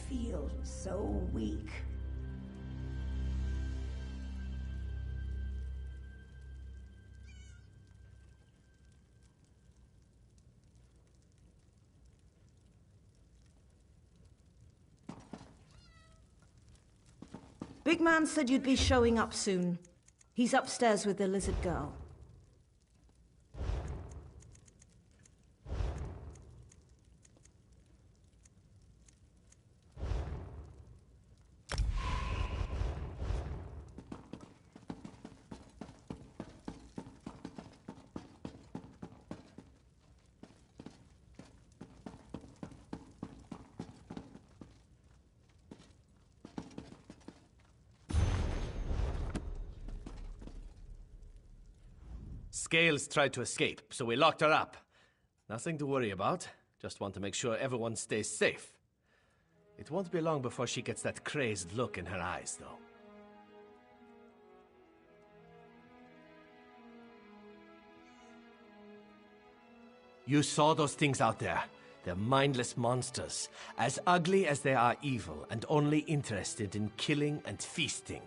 feel so weak. Big Man said you'd be showing up soon. He's upstairs with the lizard girl. Scales tried to escape, so we locked her up. Nothing to worry about. Just want to make sure everyone stays safe. It won't be long before she gets that crazed look in her eyes, though. You saw those things out there. They're mindless monsters, as ugly as they are evil, and only interested in killing and feasting.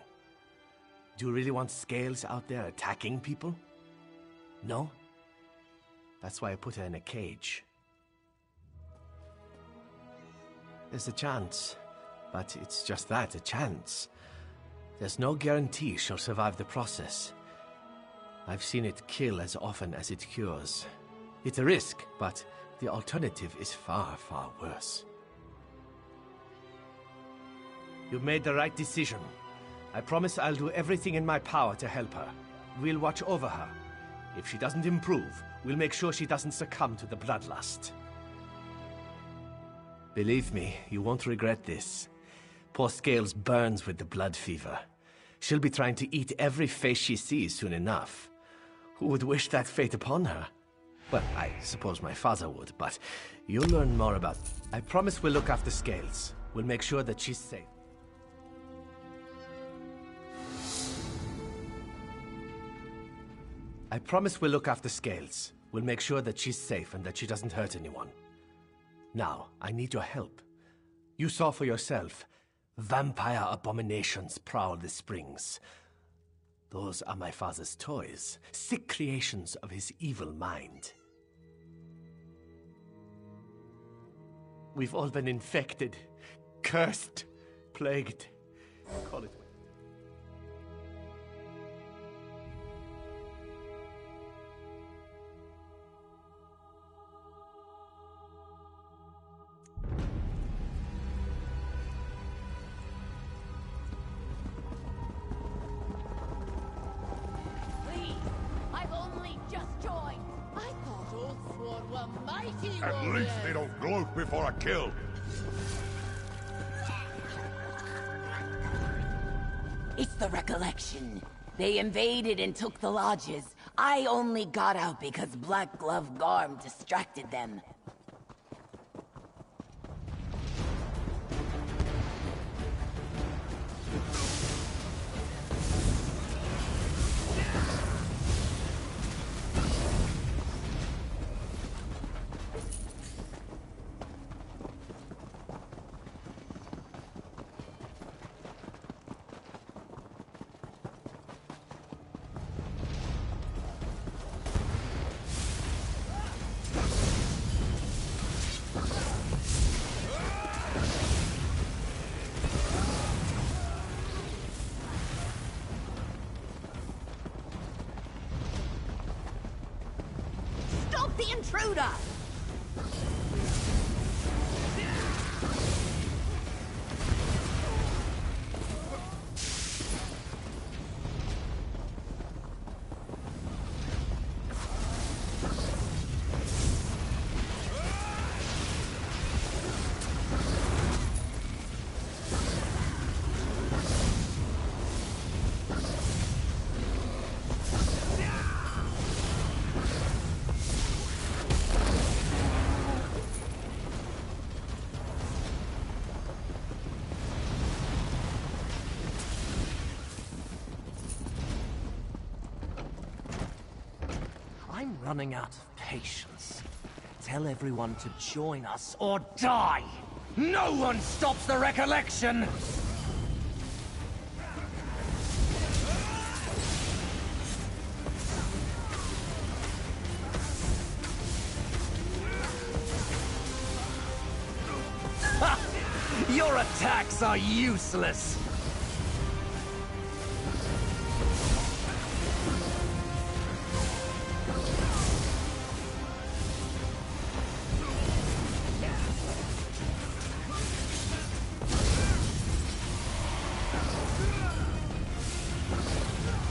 Do you really want Scales out there attacking people? No? That's why I put her in a cage. There's a chance, but it's just that, a chance. There's no guarantee she'll survive the process. I've seen it kill as often as it cures. It's a risk, but the alternative is far, far worse. You've made the right decision. I promise I'll do everything in my power to help her. We'll watch over her. If she doesn't improve, we'll make sure she doesn't succumb to the bloodlust. Believe me, you won't regret this. Poor Scales burns with the blood fever. She'll be trying to eat every face she sees soon enough. Who would wish that fate upon her? Well, I suppose my father would, but you'll learn more about... I promise we'll look after Scales. We'll make sure that she's safe. I promise we'll look after Scales. We'll make sure that she's safe and that she doesn't hurt anyone. Now, I need your help. You saw for yourself. Vampire abominations prowl the springs. Those are my father's toys, sick creations of his evil mind. We've all been infected, cursed, plagued. Call it. At least they don't gloat before a kill. It's the recollection. They invaded and took the lodges. I only got out because Black Glove Garm distracted them. The intruder! I'm running out of patience. Tell everyone to join us or die! No one stops the recollection! Your attacks are useless!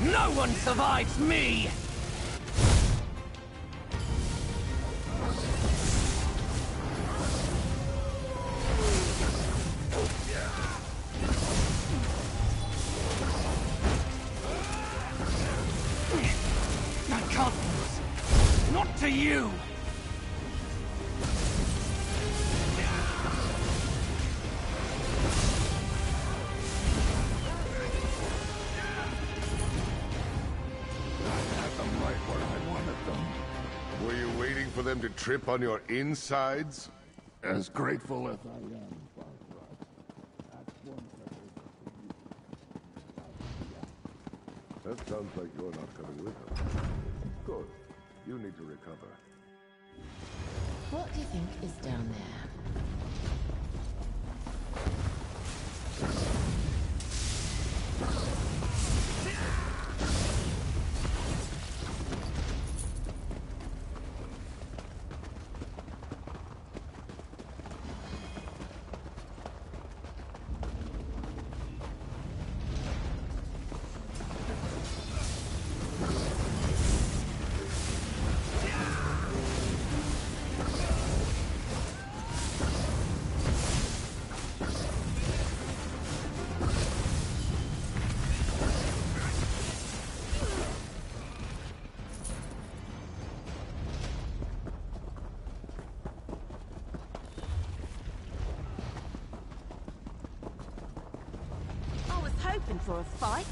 No one survives me! I can't lose. Not to you! Were you waiting for them to trip on your insides? As grateful as I am, Barbara. That's one That sounds like you're not coming with us. Good. You need to recover. What do you think is down there? Hoping for a fight.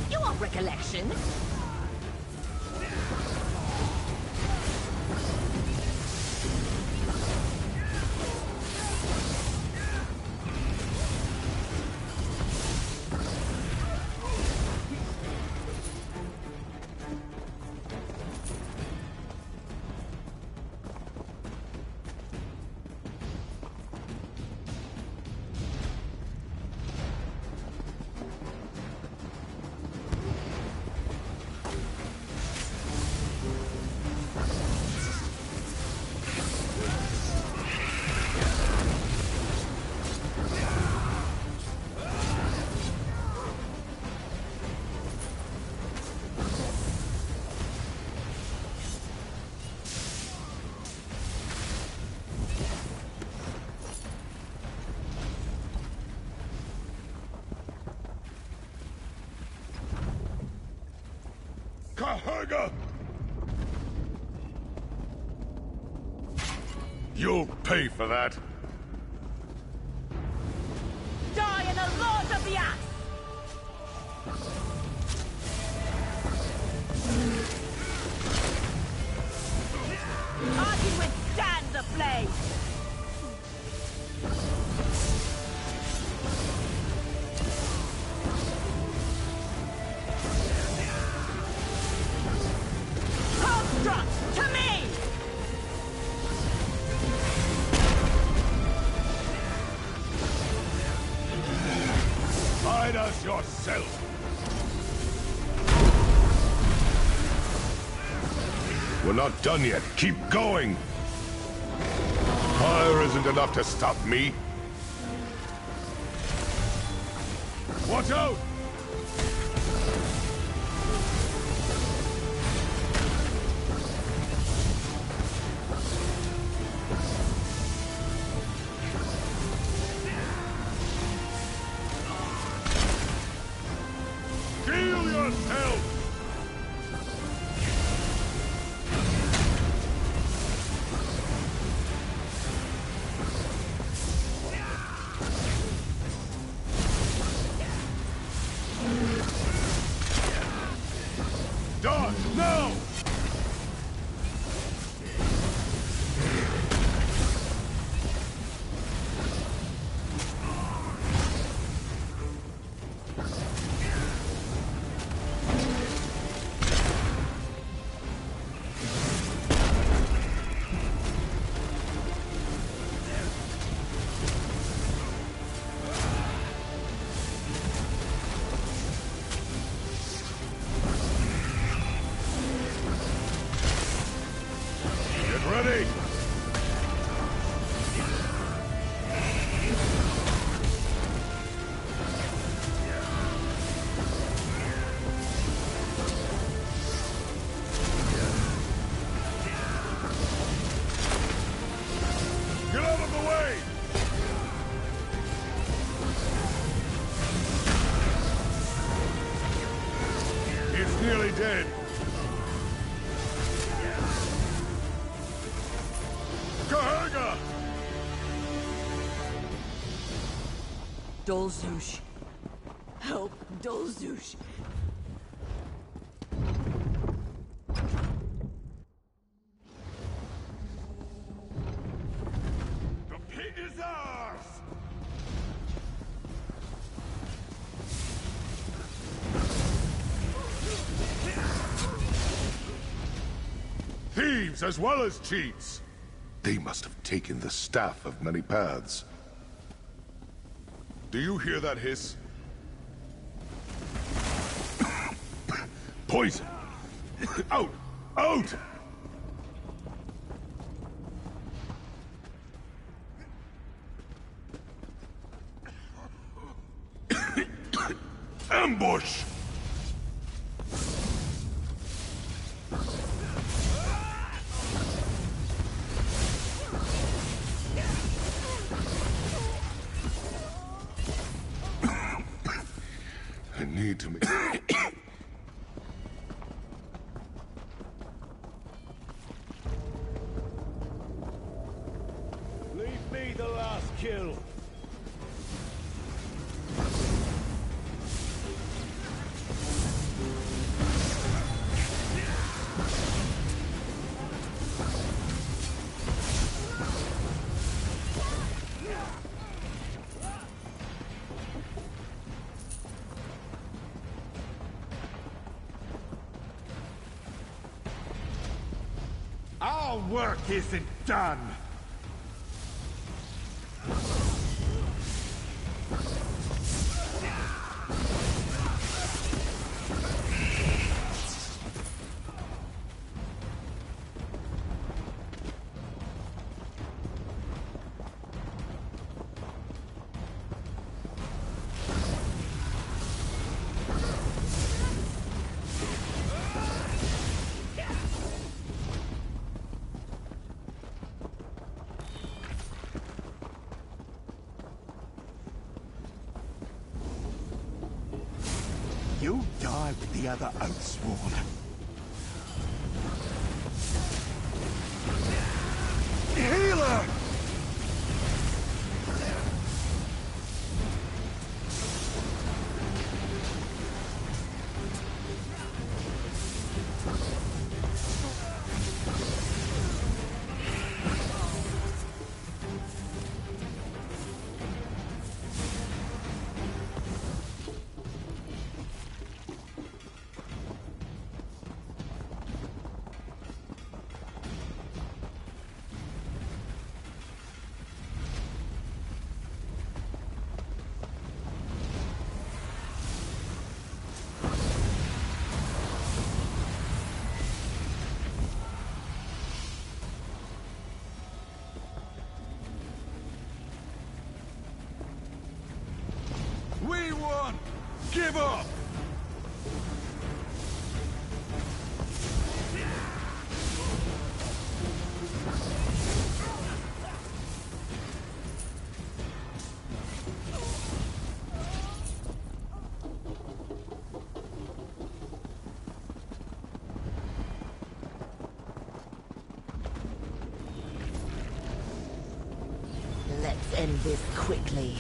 You want recollection? Kaherga! You'll pay for that. Die in the Lord of the Axe! I can withstand the blade! Construct to me! Fight us yourself! We're not done yet. Keep going! Fire isn't enough to stop me. Watch out! Heal yourself! away! It's nearly dead. Kahaga! Dolzush. Help, Dolzush. The pit is ours! Thieves as well as cheats! They must have taken the staff of many paths. Do you hear that hiss? Poison! Out! Out! Ambush! I need to make... Leave me the last kill. Our work isn't done! You'll die with the other Oathsworn. Healer! We won! Give up! Let's end this quickly.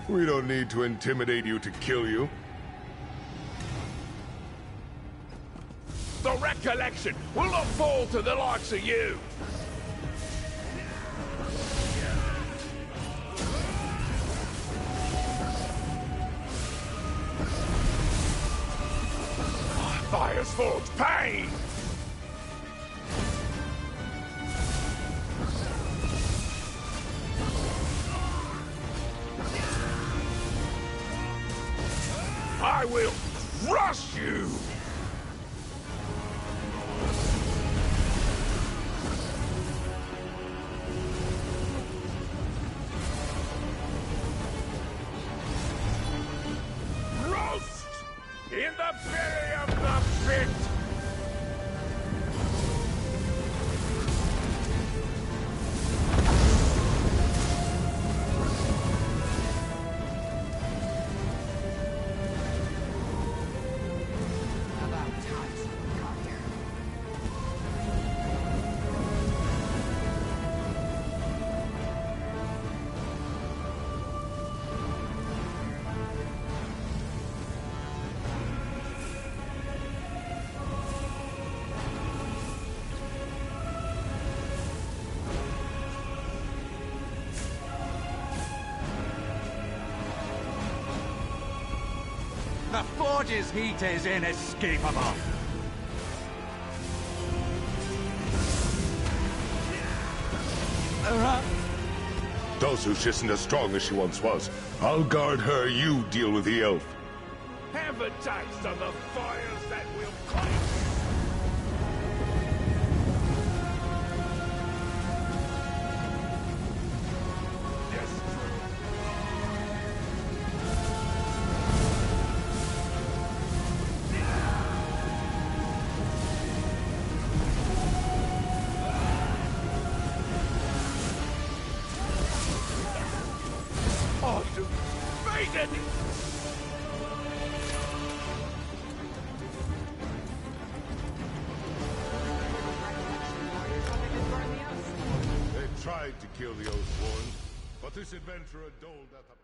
We don't need to intimidate you to kill you. The recollection will not fall to the likes of you! Warrior's Forge, pain! I will crush you! Roast! In the belly of the pit! The forge's heat is inescapable. Dosush isn't as strong as she once was. I'll guard her, you deal with the elf. Have a taste of the fires that will quench! Automated! They tried to kill the Oathsworn, but this adventurer doled at the pit.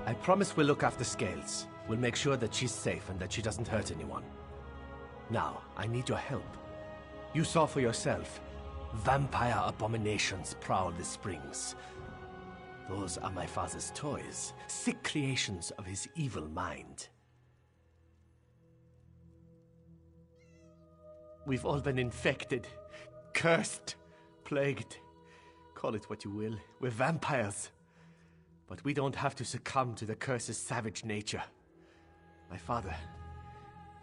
I promise we'll look after Scales. We'll make sure that she's safe and that she doesn't hurt anyone. Now, I need your help. You saw for yourself. Vampire abominations prowl the springs. Those are my father's toys, sick creations of his evil mind. We've all been infected, cursed, plagued. Call it what you will. We're vampires. But we don't have to succumb to the curse's savage nature. My father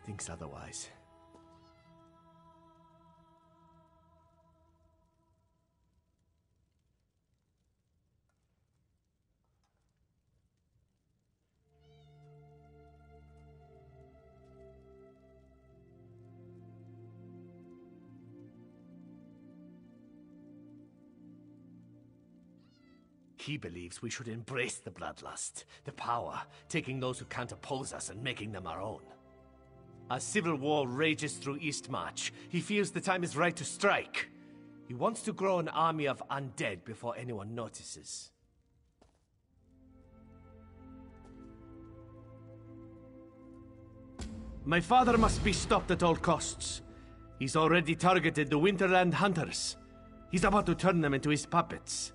thinks otherwise. He believes we should embrace the bloodlust, the power, taking those who can't oppose us and making them our own. As civil war rages through Eastmarch, he feels the time is right to strike. He wants to grow an army of undead before anyone notices. My father must be stopped at all costs. He's already targeted the Winterland Hunters. He's about to turn them into his puppets.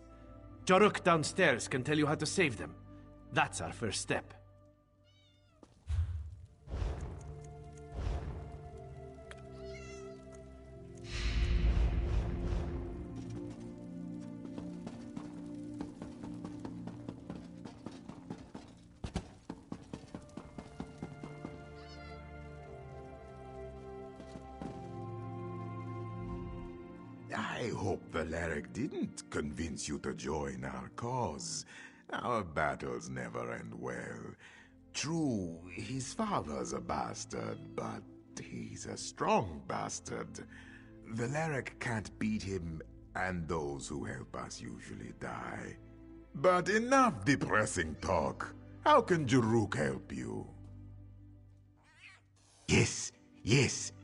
Jaruk downstairs can tell you how to save them. That's our first step. I hope the Larrick didn't convince you to join our cause. Our battles never end well. True, his father's a bastard, but he's a strong bastard. Valeric can't beat him, and those who help us usually die. But enough depressing talk. How can Jaruk help you? Yes,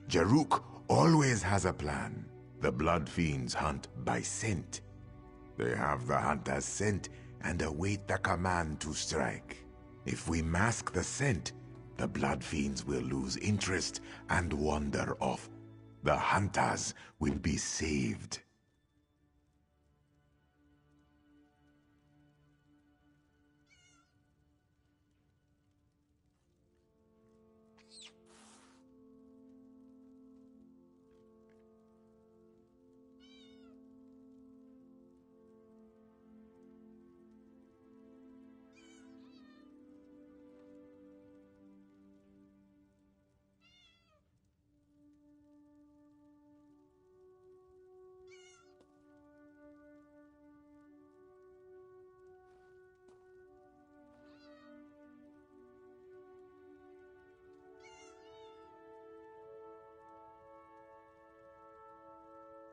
Jaruk always has a plan. The Blood Fiends hunt by scent. They have the hunter's scent and await the command to strike. If we mask the scent, the Blood Fiends will lose interest and wander off. The hunters will be saved.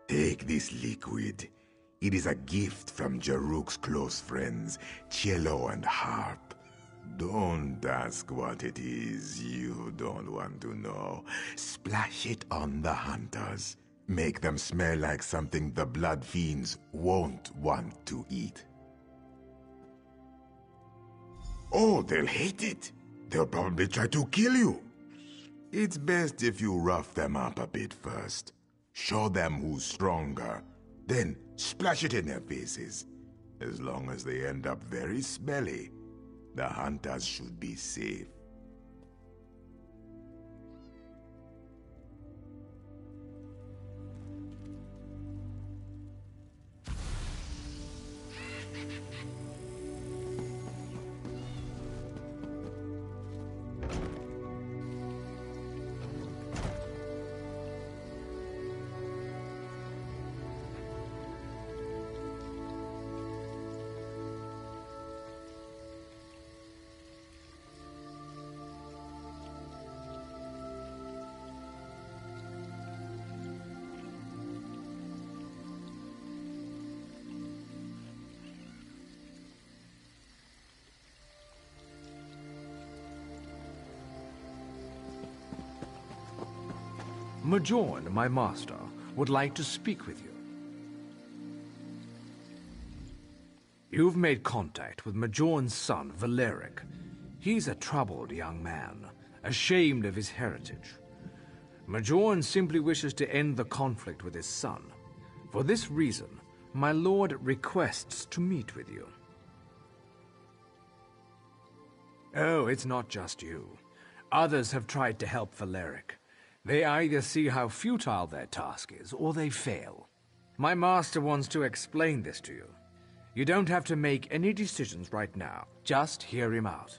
Take this liquid. It is a gift from Jaruk's close friends, Cello and Harp. Don't ask what it is. You don't want to know. Splash it on the hunters. Make them smell like something the Blood Fiends won't want to eat. Oh, they'll hate it. They'll probably try to kill you. It's best if you rough them up a bit first. Show them who's stronger. Then splash it in their faces. As long as they end up very smelly, the hunters should be safe. Majorn, my master, would like to speak with you. You've made contact with Majorn's son, Valeric. He's a troubled young man, ashamed of his heritage. Majorn simply wishes to end the conflict with his son. For this reason, my lord requests to meet with you. Oh, it's not just you. Others have tried to help Valeric. They either see how futile their task is, or they fail. My master wants to explain this to you. You don't have to make any decisions right now. Just hear him out.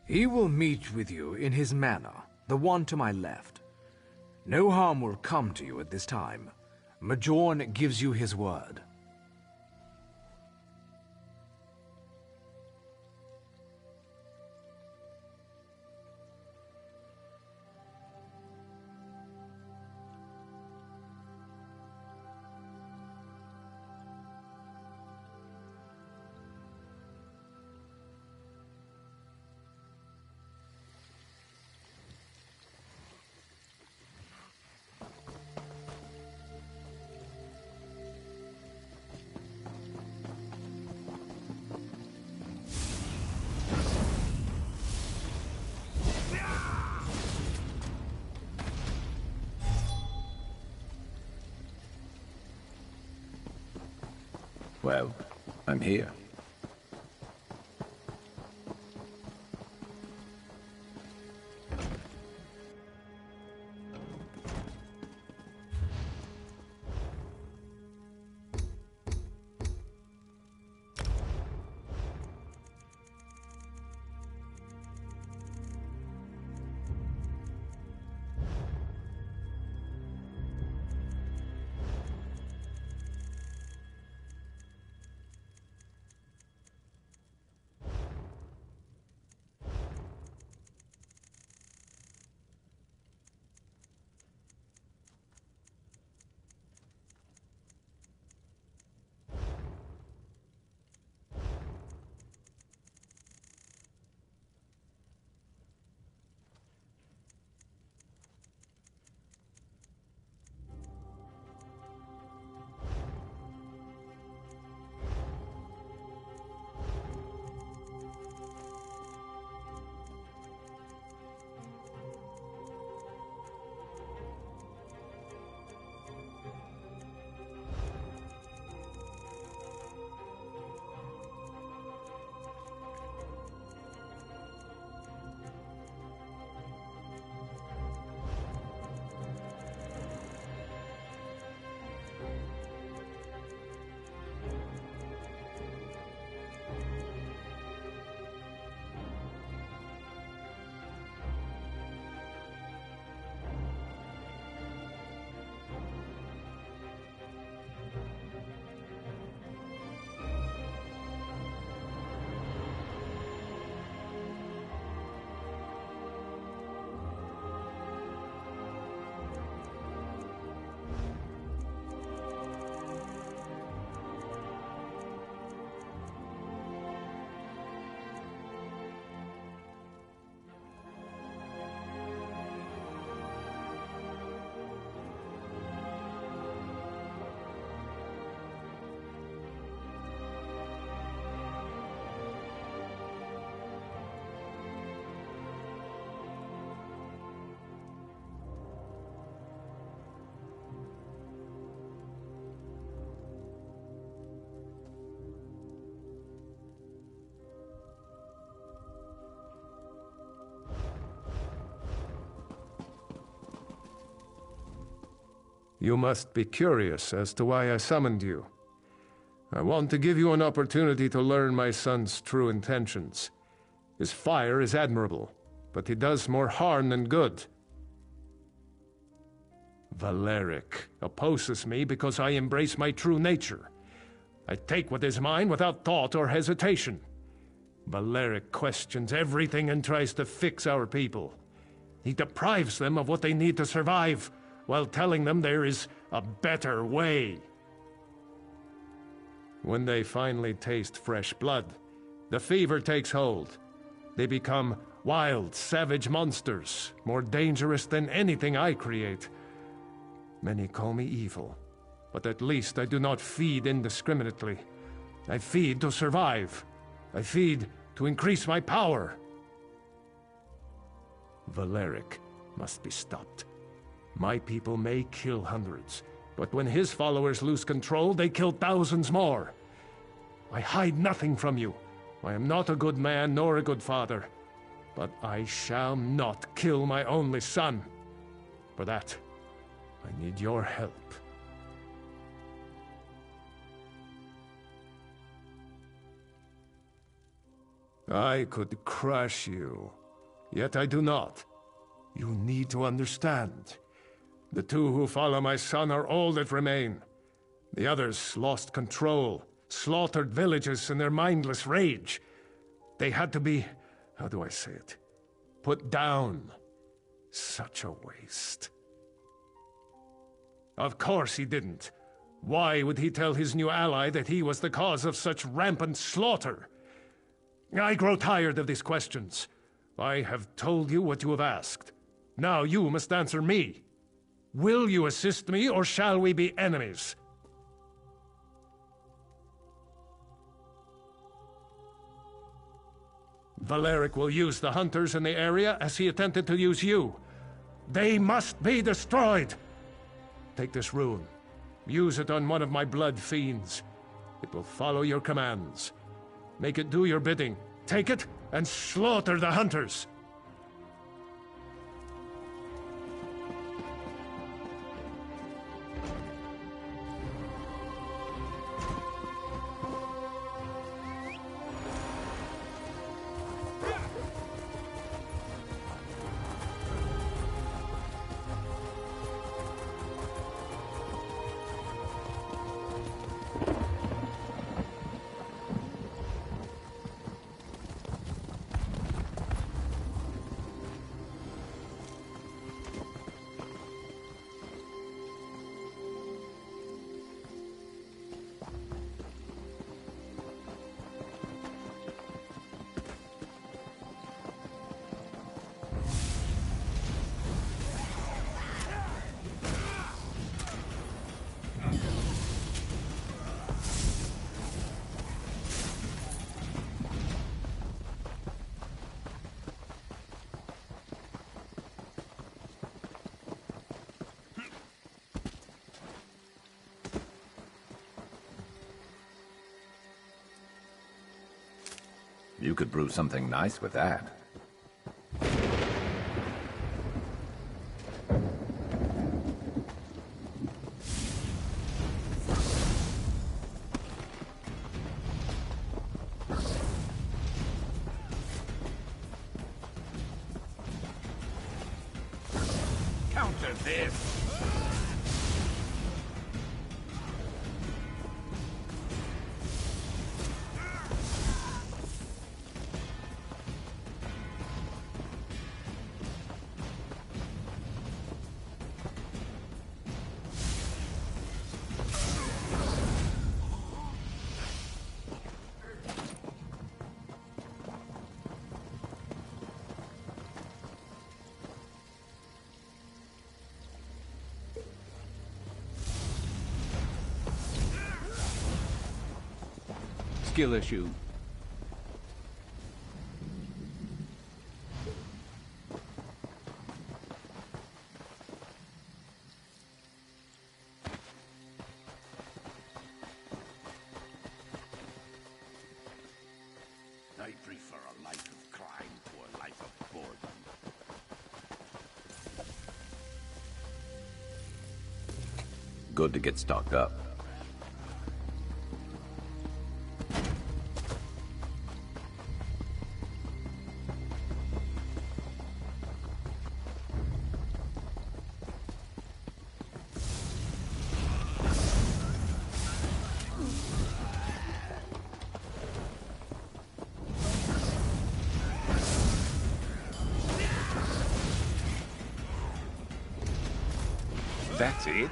He will meet with you in his manor, the one to my left. No harm will come to you at this time. Majorn gives you his word. Well, I'm here. You must be curious as to why I summoned you. I want to give you an opportunity to learn my son's true intentions. His fire is admirable, but he does more harm than good. Valeric opposes me because I embrace my true nature. I take what is mine without thought or hesitation. Valeric questions everything and tries to fix our people. He deprives them of what they need to survive, while telling them there is a better way. When they finally taste fresh blood, the fever takes hold. They become wild, savage monsters, more dangerous than anything I create. Many call me evil, but at least I do not feed indiscriminately. I feed to survive. I feed to increase my power. Valeric must be stopped. My people may kill hundreds, but when his followers lose control, they kill thousands more. I hide nothing from you. I am not a good man nor a good father, but I shall not kill my only son. For that, I need your help. I could crush you, yet I do not. You need to understand. The two who follow my son are all that remain. The others lost control, slaughtered villages in their mindless rage. They had to be, how do I say it, put down. Such a waste. Of course he didn't. Why would he tell his new ally that he was the cause of such rampant slaughter? I grow tired of these questions. I have told you what you have asked. Now you must answer me. Will you assist me, or shall we be enemies? Valeric will use the hunters in the area as he attempted to use you. They must be destroyed! Take this rune. Use it on one of my blood fiends. It will follow your commands. Make it do your bidding. Take it and slaughter the hunters! You could brew something nice with that. Counter this! Skill issue. I prefer a life of crime to a life of boredom. good to get stocked up. That's it?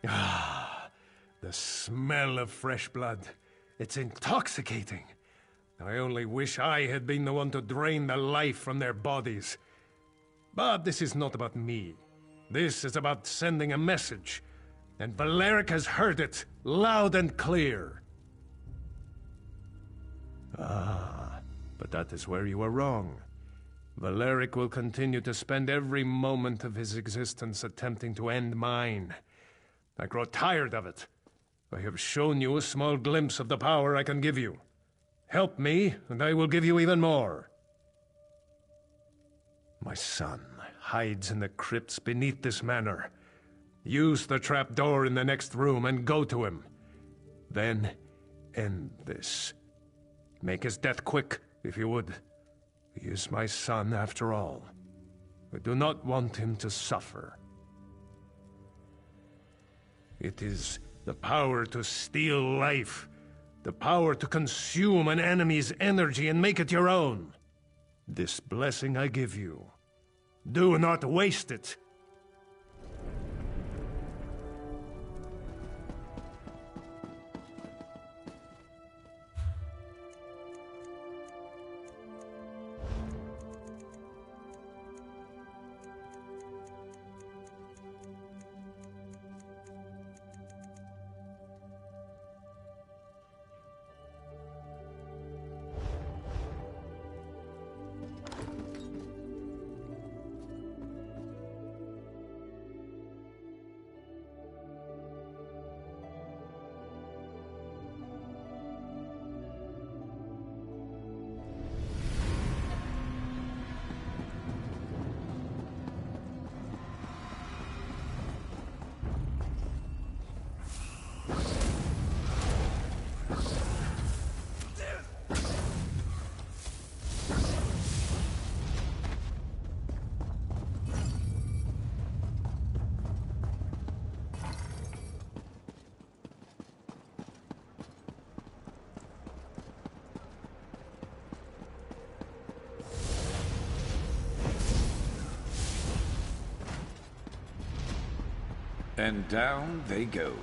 Ah, the smell of fresh blood. It's intoxicating. I only wish I had been the one to drain the life from their bodies. But this is not about me. This is about sending a message. And Valeric has heard it, loud and clear. Ah, but that is where you are wrong. Valeric will continue to spend every moment of his existence attempting to end mine. I grow tired of it. I have shown you a small glimpse of the power I can give you. Help me, and I will give you even more. My son hides in the crypts beneath this manor. Use the trapdoor in the next room and go to him. Then end this. Make his death quick, if you would. He is my son, after all. I do not want him to suffer. It is the power to steal life, the power to consume an enemy's energy and make it your own. This blessing I give you. Do not waste it. And down they go.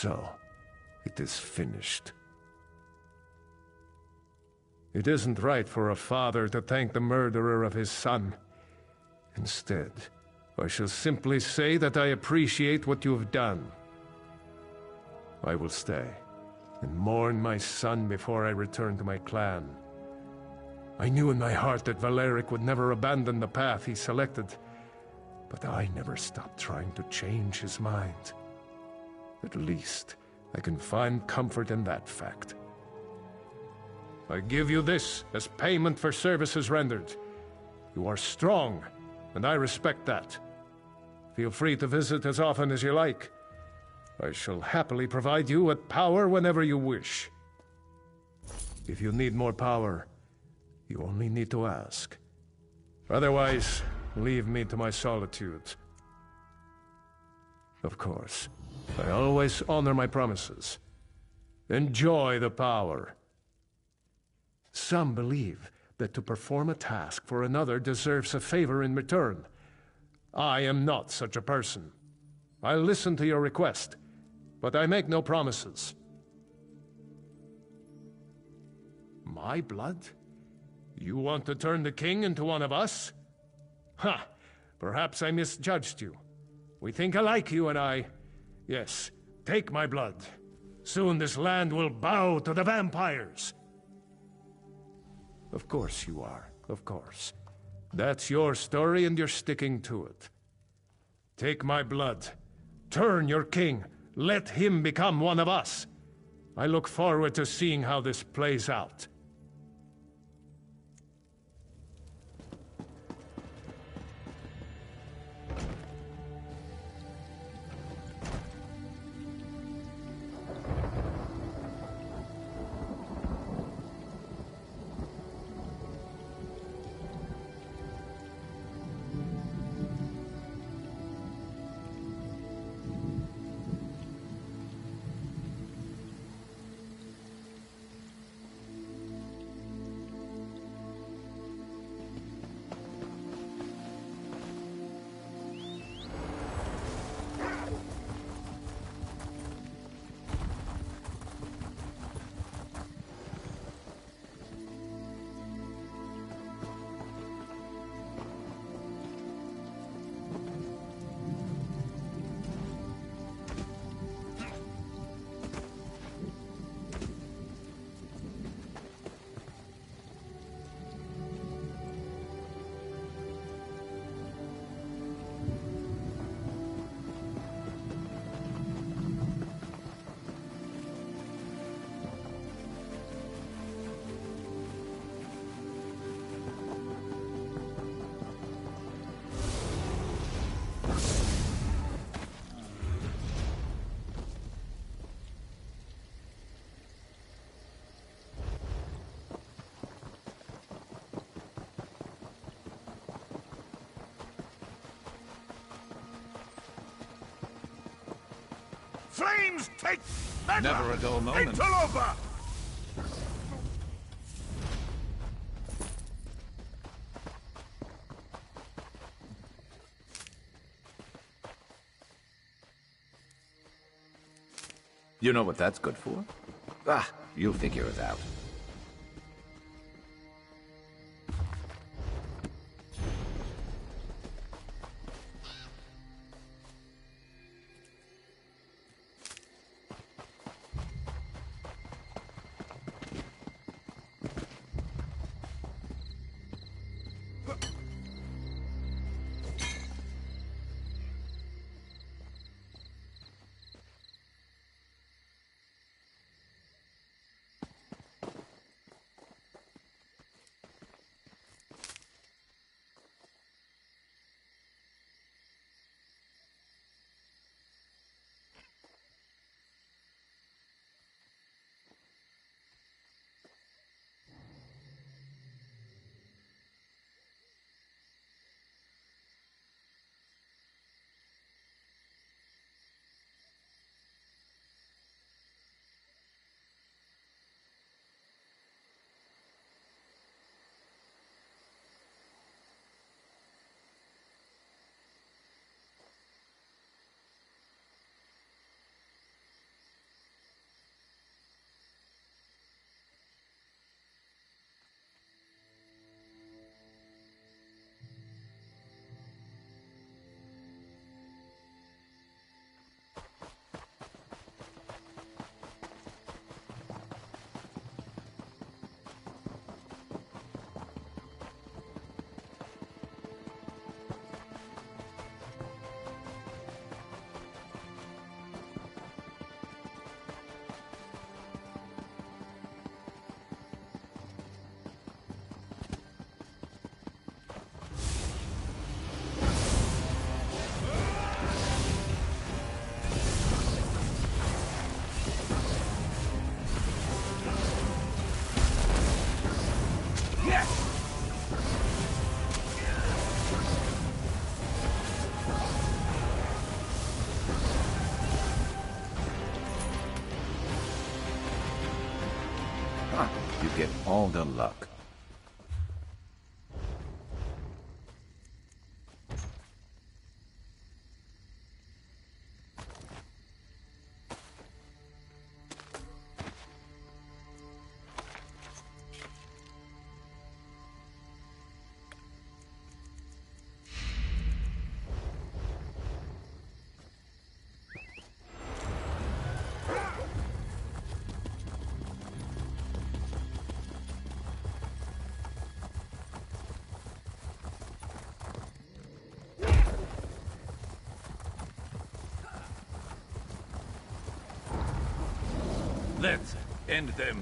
So, it is finished. It isn't right for a father to thank the murderer of his son. Instead, I shall simply say that I appreciate what you have done. I will stay and mourn my son before I return to my clan. I knew in my heart that Valeric would never abandon the path he selected, but I never stopped trying to change his mind. At least, I can find comfort in that fact. I give you this as payment for services rendered. You are strong, and I respect that. Feel free to visit as often as you like. I shall happily provide you with power whenever you wish. If you need more power, you only need to ask. Otherwise, leave me to my solitude. Of course, I always honor my promises. Enjoy the power. Some believe that to perform a task for another deserves a favor in return. I am not such a person. I'll listen to your request, but I make no promises. My blood? You want to turn the king into one of us? Ha! Perhaps I misjudged you. We think alike, you and I. Yes, take my blood. Soon this land will bow to the vampires. Of course you are, of course. That's your story and you're sticking to it. Take my blood. Turn your king. Let him become one of us. I look forward to seeing how this plays out. Flames take Templar! Never a dull moment. Interloper! You know what that's good for? Ah, you'll figure it out. all the luck. Let's end them.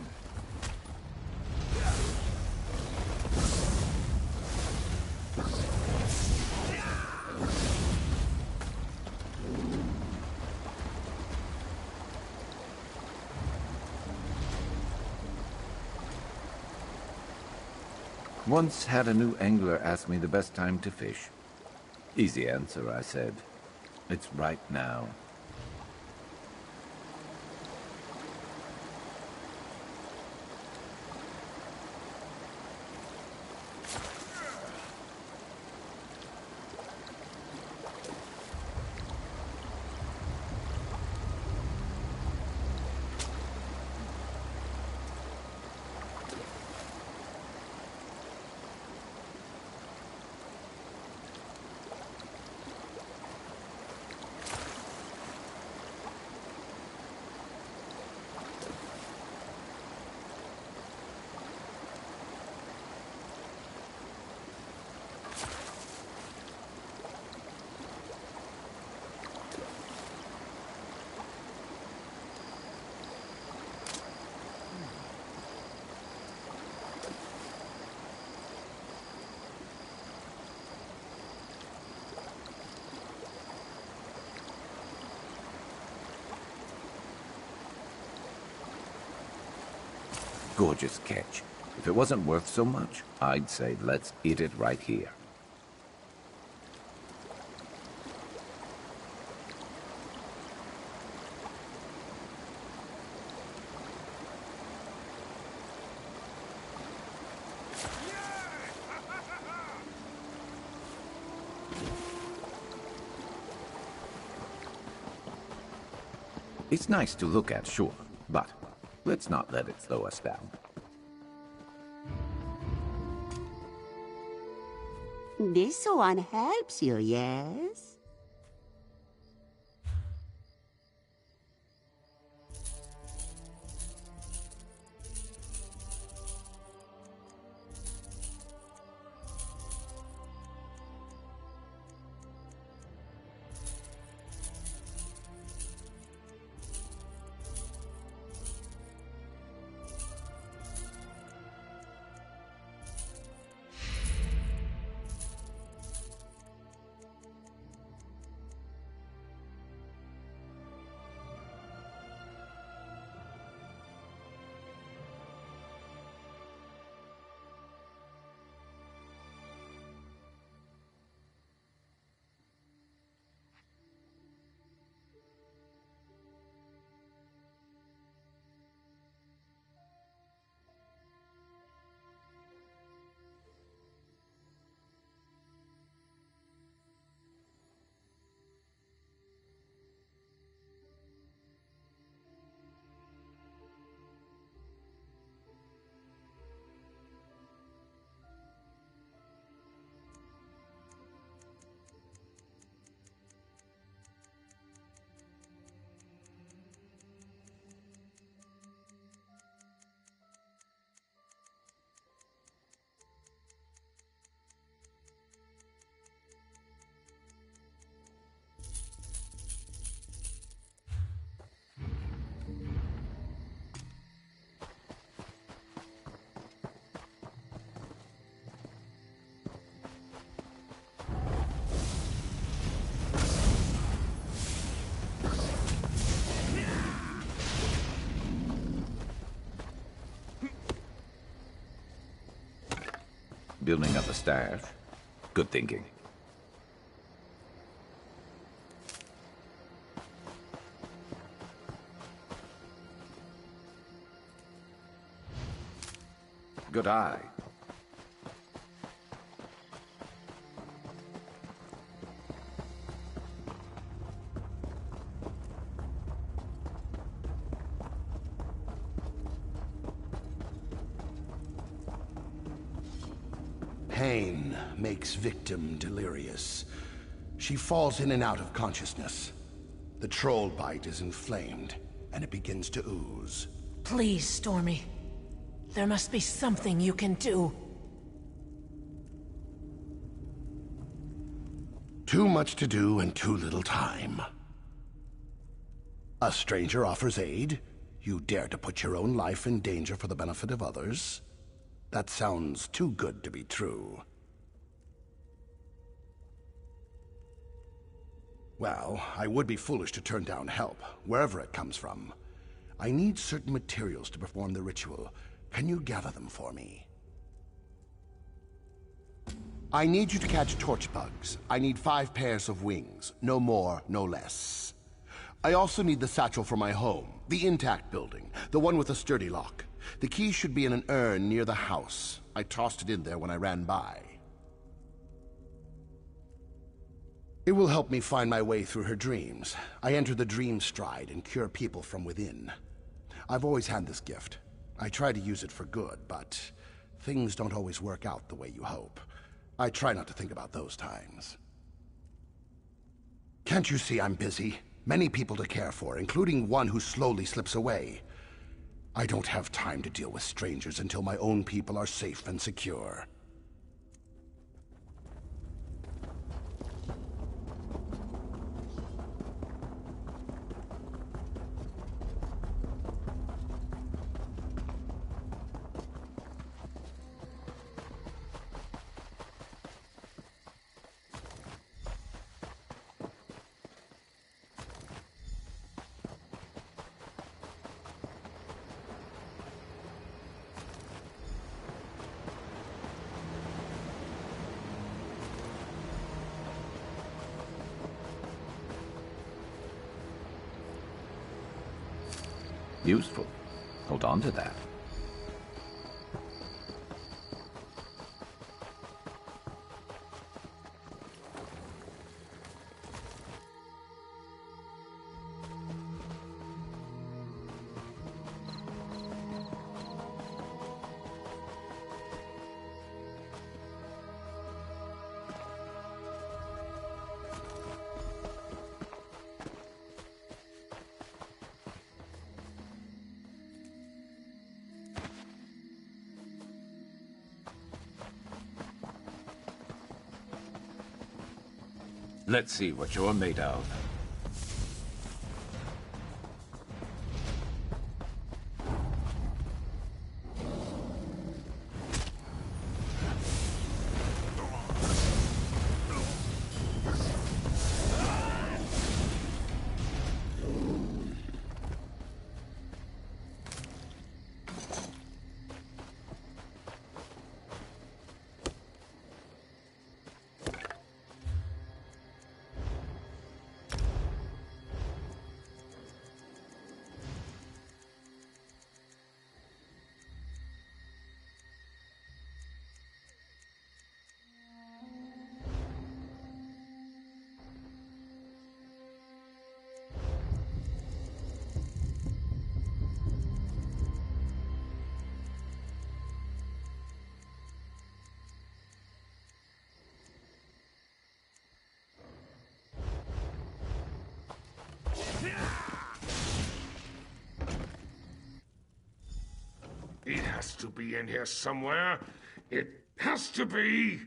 Once had a new angler ask me the best time to fish. Easy answer, I said. It's right now. Gorgeous catch. If it wasn't worth so much, I'd say let's eat it right here. It's nice to look at, sure, but let's not let it slow us down. This one helps you, yes? Building up a stash. Good thinking. Good eye. Pain makes victim delirious. She falls in and out of consciousness. The troll bite is inflamed, and it begins to ooze. Please, Stormy. There must be something you can do. Too much to do and too little time. A stranger offers aid. You dare to put your own life in danger for the benefit of others? That sounds too good to be true. Well, I would be foolish to turn down help, wherever it comes from. I need certain materials to perform the ritual. Can you gather them for me? I need you to catch torch bugs. I need 5 pairs of wings. No more, no less. I also need the satchel for my home, the intact building, the one with a sturdy lock. The key should be in an urn near the house. I tossed it in there when I ran by. It will help me find my way through her dreams. I enter the dream stride and cure people from within. I've always had this gift. I try to use it for good, but things don't always work out the way you hope. I try not to think about those times. Can't you see I'm busy? Many people to care for, including one who slowly slips away. I don't have time to deal with strangers until my own people are safe and secure. Useful. Hold on to that. Let's see what you're made of. It has to be in here somewhere. It has to be!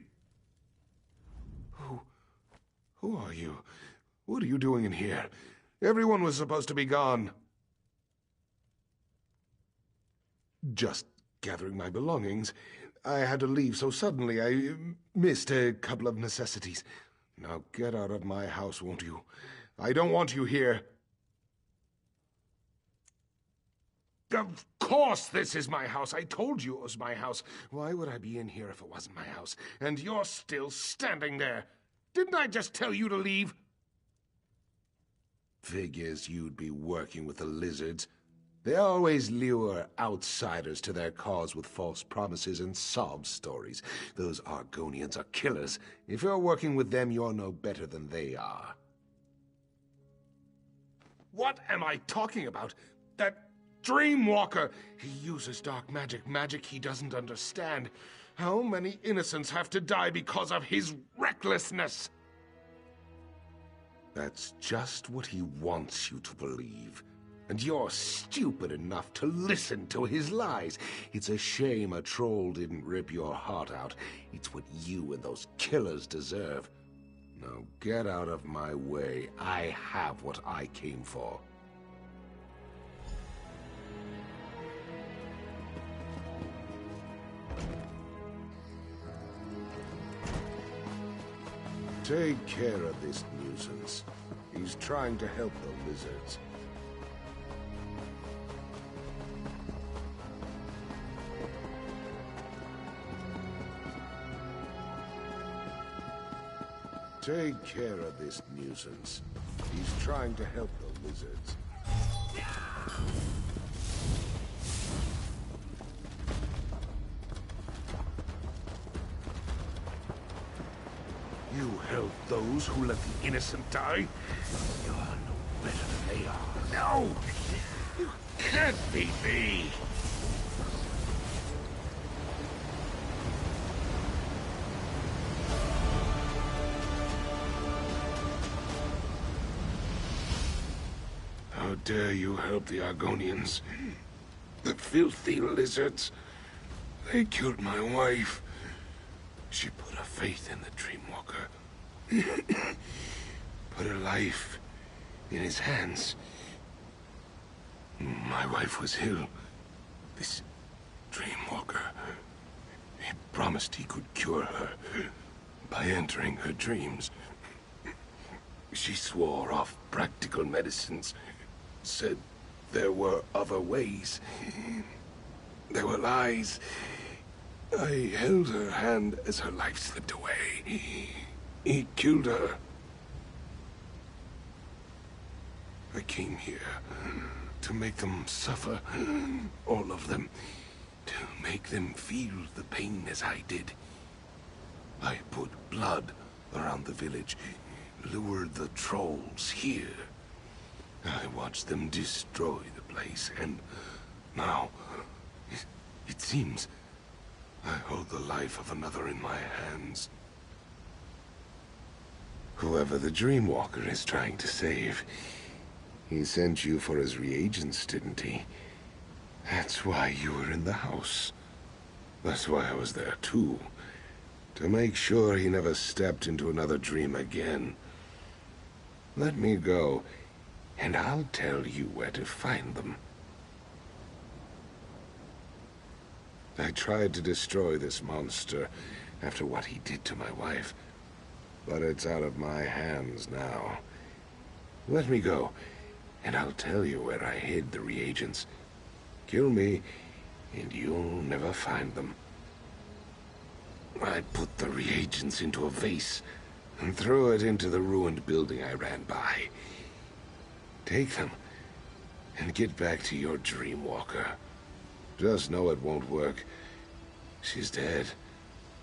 Who are you? What are you doing in here? Everyone was supposed to be gone. Just gathering my belongings. I had to leave so suddenly. I missed a couple of necessities. Now get out of my house, won't you? I don't want you here. Of course this is my house. I told you it was my house. Why would I be in here if it wasn't my house? And you're still standing there. Didn't I just tell you to leave? Figures you'd be working with the lizards. They always lure outsiders to their cause with false promises and sob stories. Those Argonians are killers. If you're working with them, you're no better than they are. What am I talking about? That Dreamwalker! He uses dark magic he doesn't understand. How many innocents have to die because of his recklessness? That's just what he wants you to believe. And you're stupid enough to listen to his lies. It's a shame a troll didn't rip your heart out. It's what you and those killers deserve. Now get out of my way. I have what I came for. Take care of this nuisance. He's trying to help the lizards. Take care of this nuisance. He's trying to help the lizards. You help those who let the innocent die? You're no better than they are. No! You can't beat me! How dare you help the Argonians? The filthy lizards. They killed my wife. She put her faith in the Dreamwalker. Put her life in his hands. My wife was ill. This Dreamwalker, he promised he could cure her by entering her dreams. She swore off practical medicines, said there were other ways. There were lies. I held her hand as her life slipped away. He killed her. I came here to make them suffer, all of them, to make them feel the pain as I did. I put blood around the village, lured the trolls here. I watched them destroy the place, and now, it seems I hold the life of another in my hands. Whoever the Dreamwalker is trying to save, he sent you for his reagents, didn't he? That's why you were in the house. That's why I was there too. To make sure he never stepped into another dream again. Let me go, and I'll tell you where to find them. I tried to destroy this monster after what he did to my wife, but it's out of my hands now. Let me go, and I'll tell you where I hid the reagents. Kill me, and you'll never find them. I put the reagents into a vase and threw it into the ruined building I ran by. Take them, and get back to your Dreamwalker. Just know it won't work. She's dead.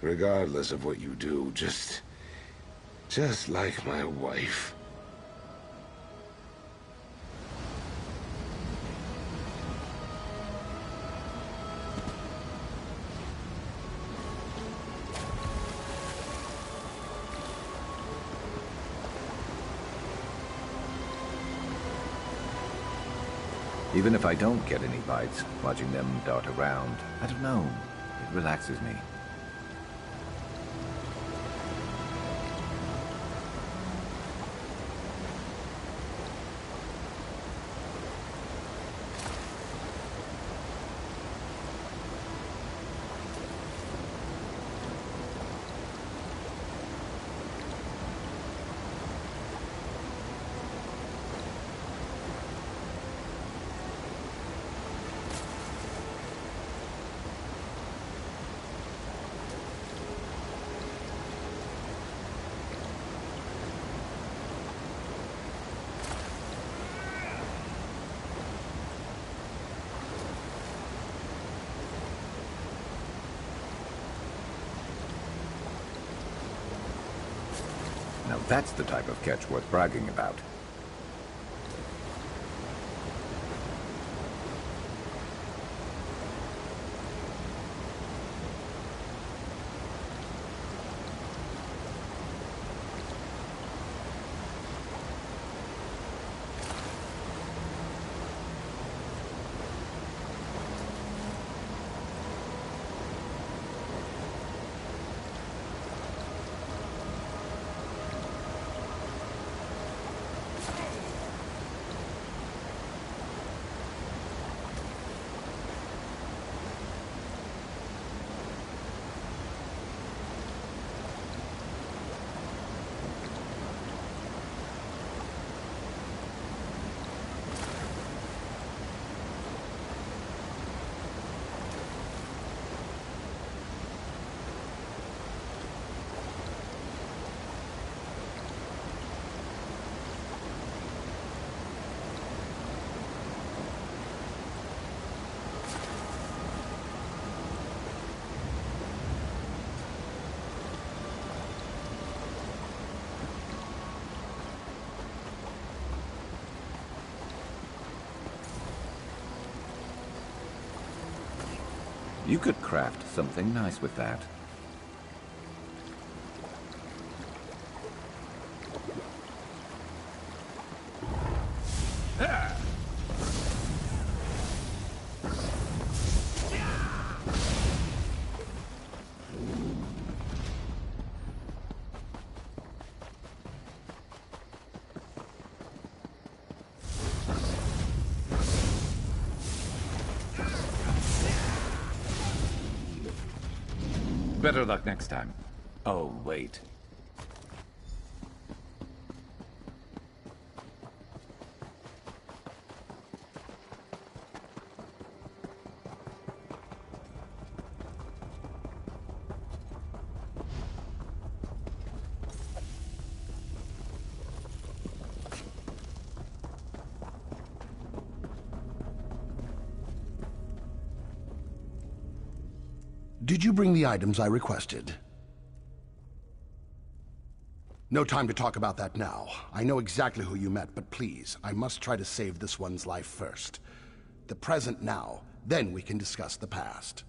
Regardless of what you do, just like my wife. Even if I don't get any bites, watching them dart around, I don't know, it relaxes me. That's the type of catch worth bragging about. You could craft something nice with that. Better luck next time. Oh, wait. Did you bring the items I requested? No time to talk about that now. I know exactly who you met, but please, I must try to save this one's life first. The present now, then we can discuss the past.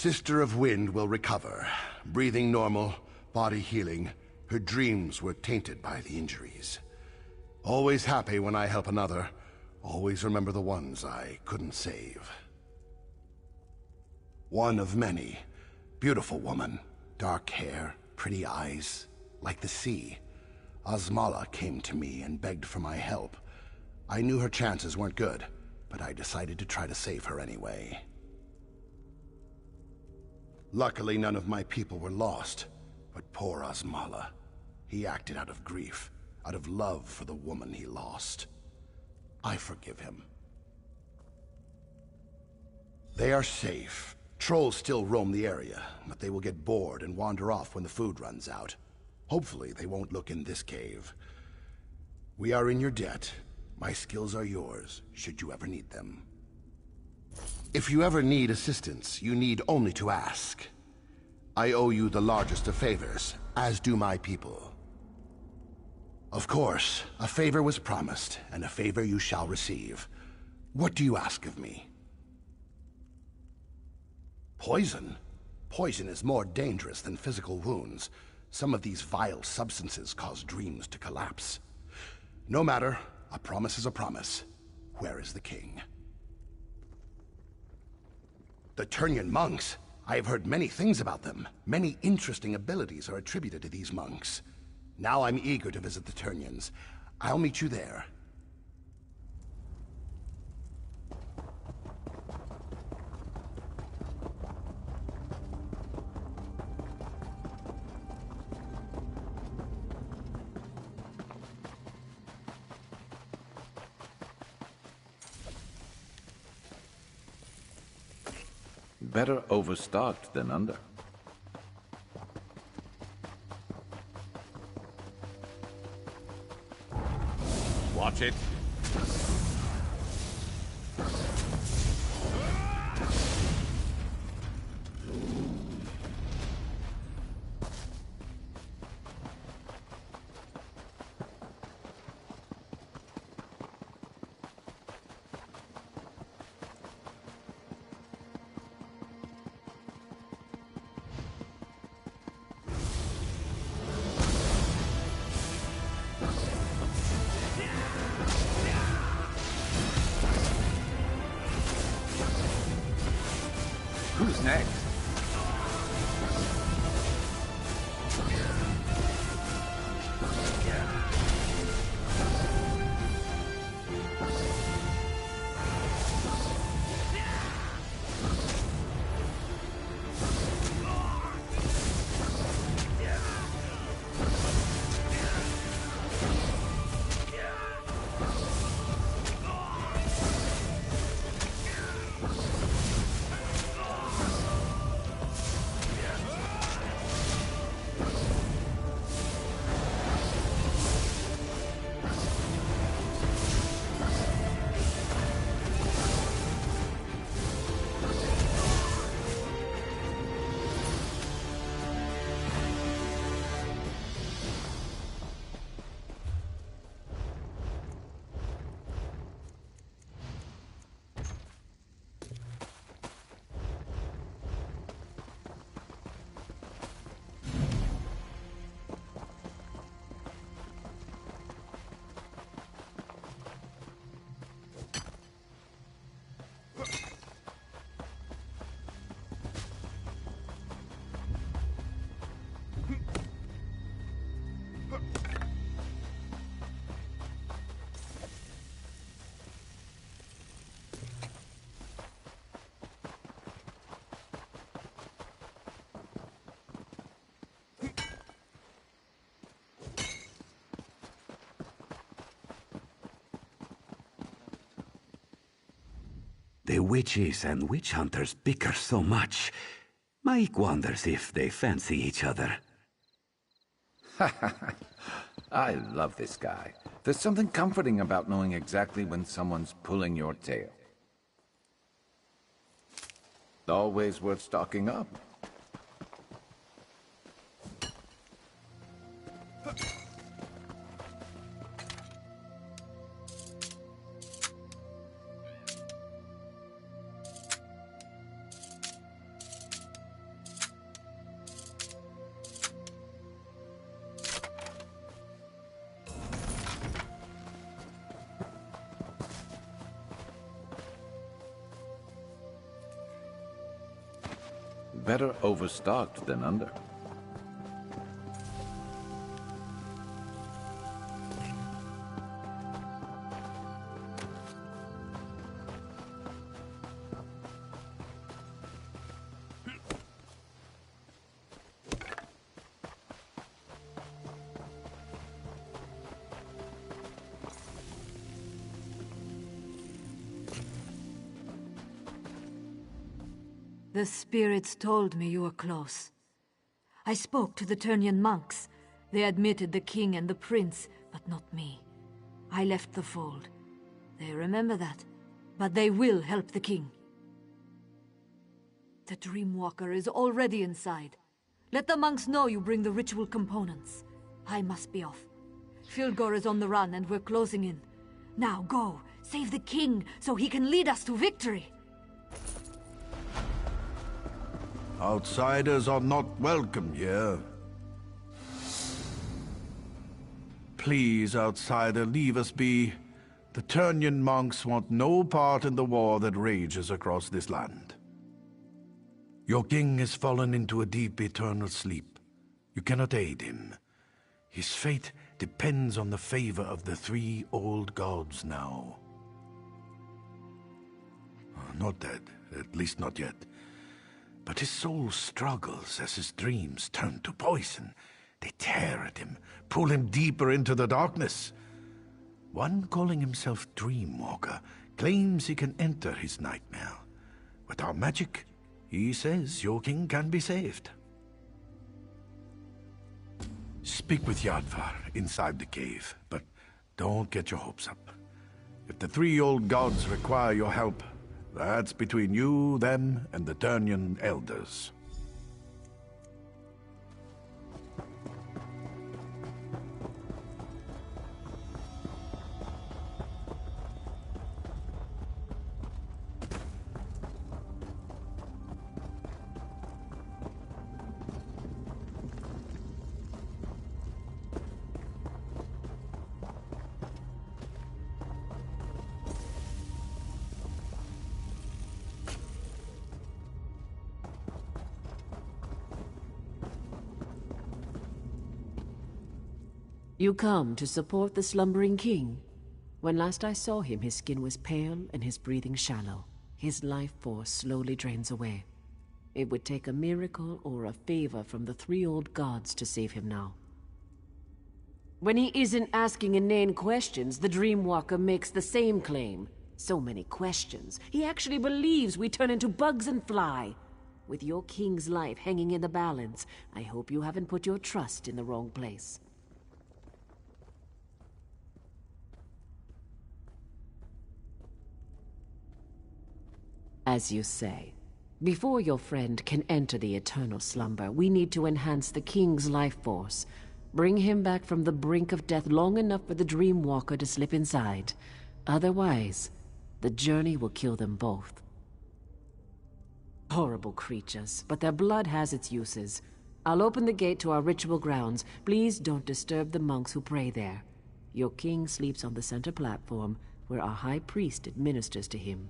Sister of Wind will recover. Breathing normal, body healing. Her dreams were tainted by the injuries. Always happy when I help another. Always remember the ones I couldn't save. One of many. Beautiful woman. Dark hair, pretty eyes, like the sea. Osmala came to me and begged for my help. I knew her chances weren't good, but I decided to try to save her anyway. Luckily, none of my people were lost, but poor Osmala. He acted out of grief, out of love for the woman he lost. I forgive him. They are safe. Trolls still roam the area, but they will get bored and wander off when the food runs out. Hopefully, they won't look in this cave. We are in your debt. My skills are yours, should you ever need them. If you ever need assistance, you need only to ask. I owe you the largest of favors, as do my people. Of course, a favor was promised, and a favor you shall receive. What do you ask of me? Poison? Poison is more dangerous than physical wounds. Some of these vile substances cause dreams to collapse. No matter, a promise is a promise. Where is the king? The Turnian monks. I have heard many things about them. Many interesting abilities are attributed to these monks. Now I'm eager to visit the Turnians. I'll meet you there. Better overstocked than under. Watch it. Who's next? The witches and witch hunters bicker so much. Mike wonders if they fancy each other. I love this guy. There's something comforting about knowing exactly when someone's pulling your tail. Always worth stocking up. Better overstocked than under. The spirits told me you were close. I spoke to the Turnian monks. They admitted the king and the prince, but not me. I left the fold. They remember that, but they will help the king. The Dreamwalker is already inside. Let the monks know you bring the ritual components. I must be off. Filgor is on the run and we're closing in. Now go, save the king so he can lead us to victory. Outsiders are not welcome here. Please, outsider, leave us be. The Turnian monks want no part in the war that rages across this land. Your king has fallen into a deep eternal sleep. You cannot aid him. His fate depends on the favor of the three old gods now. Not dead, at least not yet. But his soul struggles as his dreams turn to poison. They tear at him, pull him deeper into the darkness. One calling himself Dreamwalker claims he can enter his nightmare. With our magic, he says your king can be saved. Speak with Yadvar inside the cave, but don't get your hopes up. If the three old gods require your help, that's between you, them, and the Turnian elders. You come to support the slumbering king? When last I saw him, his skin was pale and his breathing shallow. His life force slowly drains away. It would take a miracle or a favor from the three old gods to save him now. When he isn't asking inane questions, the Dreamwalker makes the same claim. So many questions. He actually believes we turn into bugs and fly. With your king's life hanging in the balance, I hope you haven't put your trust in the wrong place. As you say, before your friend can enter the eternal slumber, we need to enhance the king's life force. Bring him back from the brink of death long enough for the Dreamwalker to slip inside. Otherwise, the journey will kill them both. Horrible creatures, but their blood has its uses. I'll open the gate to our ritual grounds. Please don't disturb the monks who pray there. Your king sleeps on the center platform, where our high priest administers to him.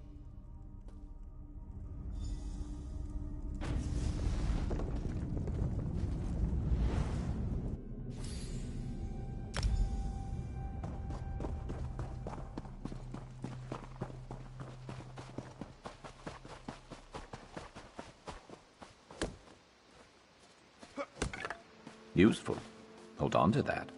Useful. Hold on to that.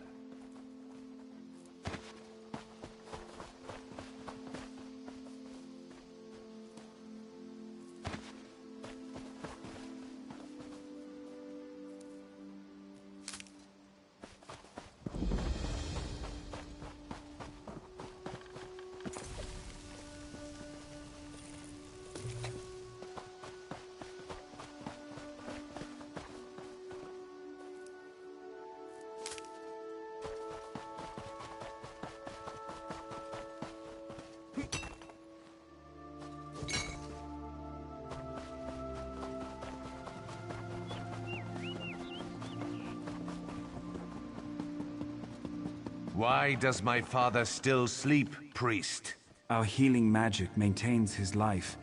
Why does my father still sleep, priest? Our healing magic maintains his life,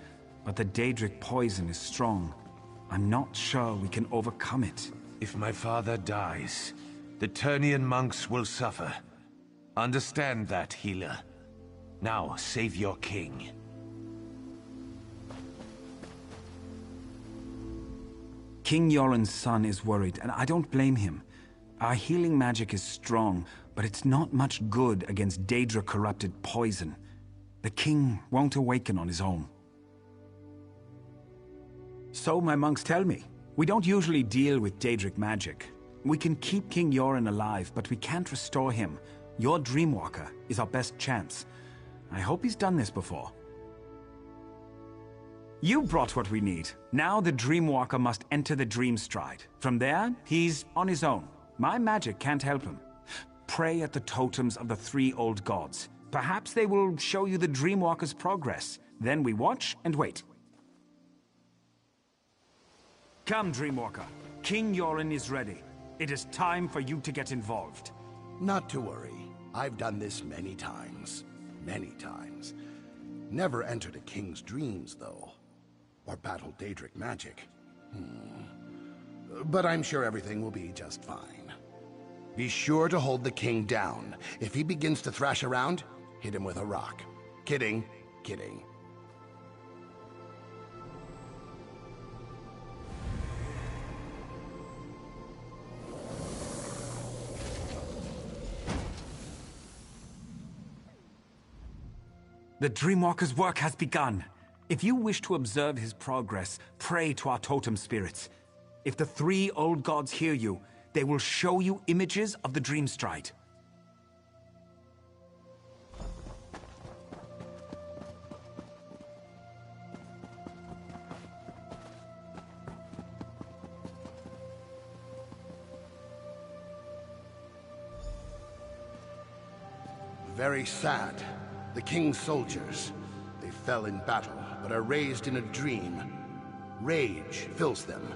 but the Daedric poison is strong. I'm not sure we can overcome it. If my father dies, the Turnian monks will suffer. Understand that, healer. Now, save your king. King Yoren's son is worried, and I don't blame him. Our healing magic is strong, but it's not much good against Daedra-corrupted poison. The king won't awaken on his own. So my monks tell me. We don't usually deal with Daedric magic. We can keep King Yoren alive, but we can't restore him. Your Dreamwalker is our best chance. I hope he's done this before. You brought what we need. Now the Dreamwalker must enter the Dream Stride. From there, he's on his own. My magic can't help him. Pray at the totems of the three old gods. Perhaps they will show you the Dreamwalker's progress. Then we watch and wait. Come, Dreamwalker. King Yoren is ready. It is time for you to get involved. Not to worry. I've done this many times. Many times. Never entered a king's dreams, though. Or battled Daedric magic. But I'm sure everything will be just fine. Be sure to hold the king down. If he begins to thrash around, hit him with a rock. Kidding, kidding. The Dreamwalker's work has begun. If you wish to observe his progress, pray to our totem spirits. If the three old gods hear you, they will show you images of the Dreamstride. Very sad. The king's soldiers. They fell in battle, but are raised in a dream. Rage fills them,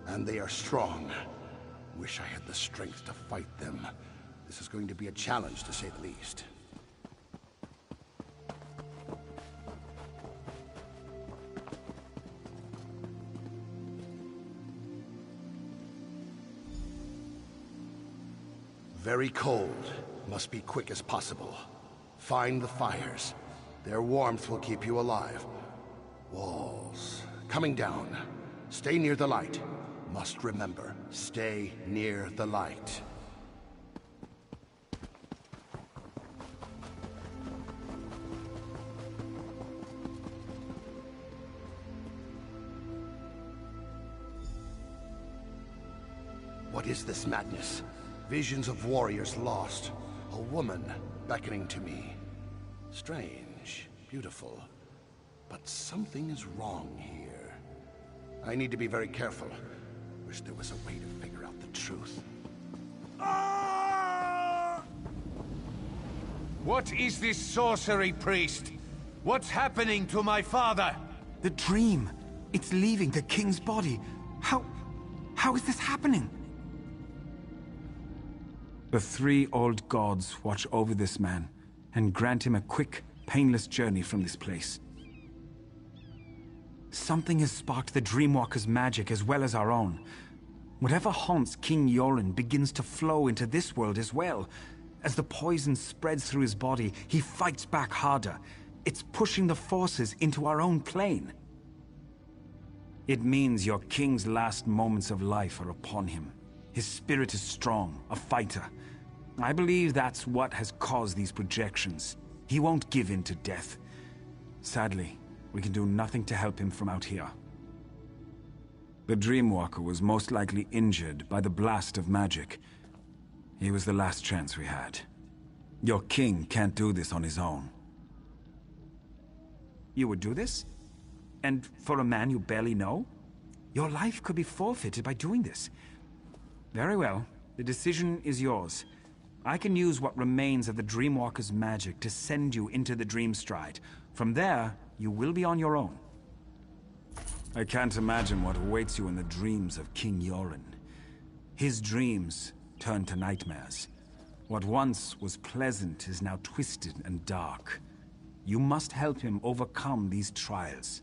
and they are strong. Wish I had the strength to fight them. This is going to be a challenge, to say the least. Very cold. Must be quick as possible. Find the fires. Their warmth will keep you alive. Walls. Coming down. Stay near the light. Must remember, stay near the light. What is this madness? Visions of warriors lost. A woman beckoning to me. Strange, beautiful, but something is wrong here. I need to be very careful. Wish there was a way to figure out the truth. What is this sorcery, priest? What's happening to my father? The dream. It's leaving the king's body. How is this happening? The three old gods watch over this man and grant him a quick, painless journey from this place. Something has sparked the Dreamwalker's magic as well as our own. Whatever haunts King Yoren begins to flow into this world as well. As the poison spreads through his body, he fights back harder. It's pushing the forces into our own plane. It means your king's last moments of life are upon him. His spirit is strong, a fighter. I believe that's what has caused these projections. He won't give in to death. Sadly, we can do nothing to help him from out here. The Dreamwalker was most likely injured by the blast of magic. He was the last chance we had. Your king can't do this on his own. You would do this? And for a man you barely know? Your life could be forfeited by doing this. Very well. The decision is yours. I can use what remains of the Dreamwalker's magic to send you into the Dreamstride. From there, you will be on your own. I can't imagine what awaits you in the dreams of King Yoren. His dreams turn to nightmares. What once was pleasant is now twisted and dark. You must help him overcome these trials.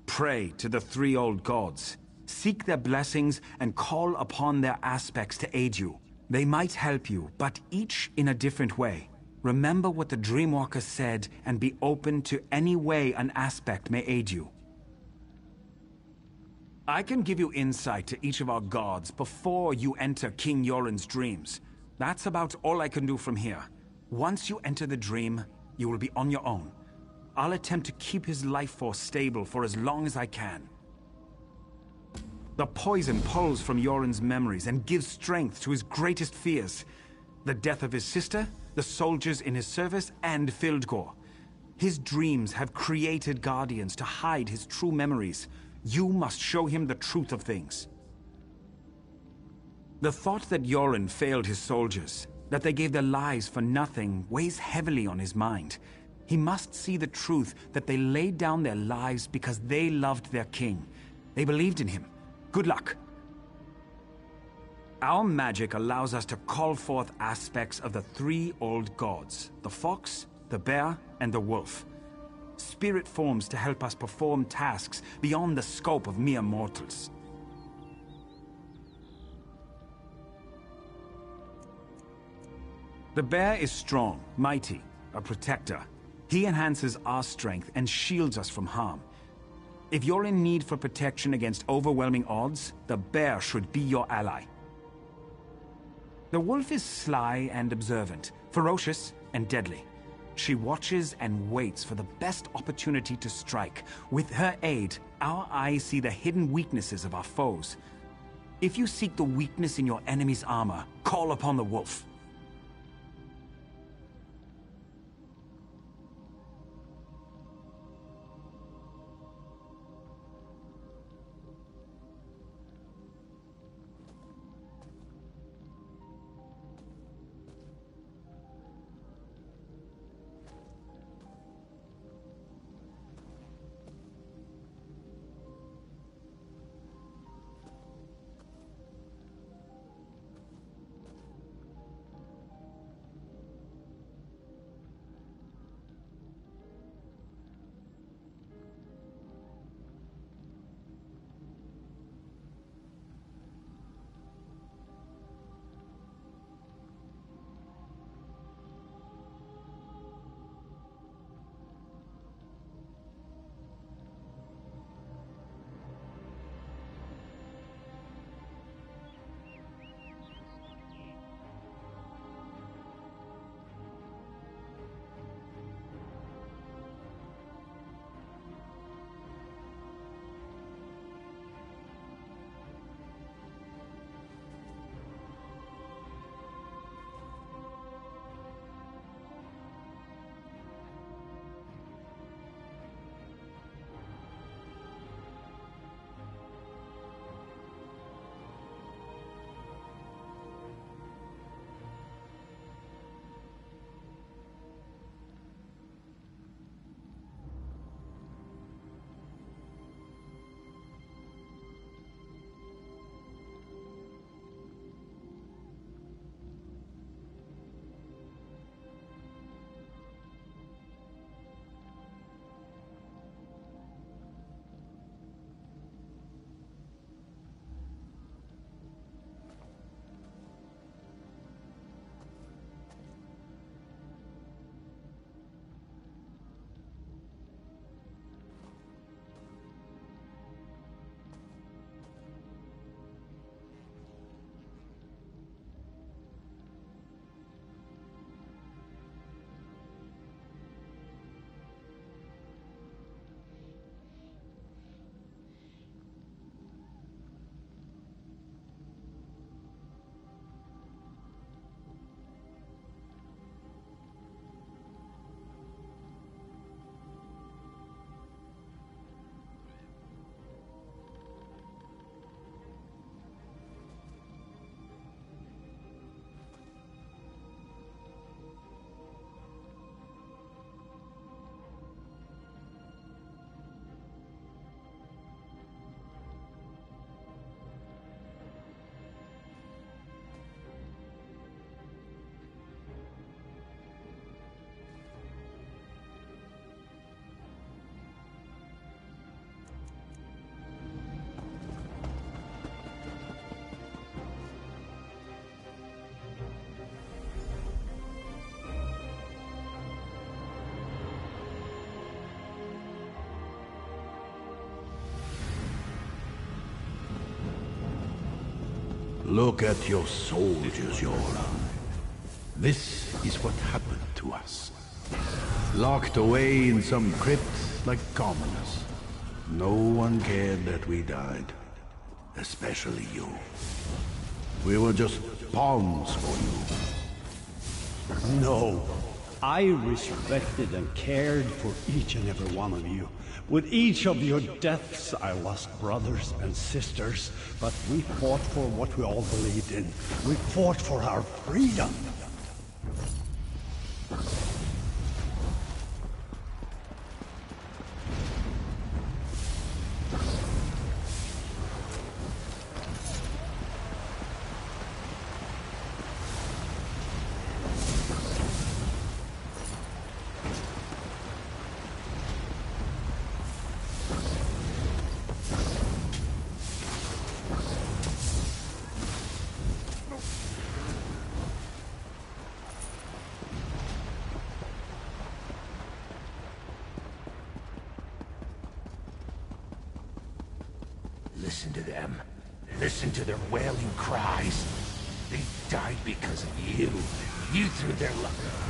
Pray to the three old gods. Seek their blessings and call upon their aspects to aid you. They might help you, but each in a different way. Remember what the Dreamwalker said and be open to any way an aspect may aid you. I can give you insight to each of our gods before you enter King Yoren's dreams. That's about all I can do from here. Once you enter the dream, you will be on your own. I'll attempt to keep his life force stable for as long as I can. The poison pulls from Yoren's memories and gives strength to his greatest fears. The death of his sister, the soldiers in his service, and Fildgor. His dreams have created guardians to hide his true memories. You must show him the truth of things. The thought that Yoren failed his soldiers, that they gave their lives for nothing, weighs heavily on his mind. He must see the truth that they laid down their lives because they loved their king. They believed in him. Good luck. Our magic allows us to call forth aspects of the three old gods, the fox, the bear, and the wolf. Spirit forms to help us perform tasks beyond the scope of mere mortals. The bear is strong, mighty, a protector. He enhances our strength and shields us from harm. If you're in need for protection against overwhelming odds, the bear should be your ally. The wolf is sly and observant, ferocious and deadly. She watches and waits for the best opportunity to strike. With her aid, our eyes see the hidden weaknesses of our foes. If you seek the weakness in your enemy's armor, call upon the wolf. Look at your soldiers, Yola. This is what happened to us. Locked away in some crypt like commoners. No one cared that we died. Especially you. We were just pawns for you. No. I respected and cared for each and every one of you. With each of your deaths, I lost brothers and sisters, but we fought for what we all believed in. We fought for our freedom. Listen to them. Listen to their wailing cries. They died because of you. You threw their life.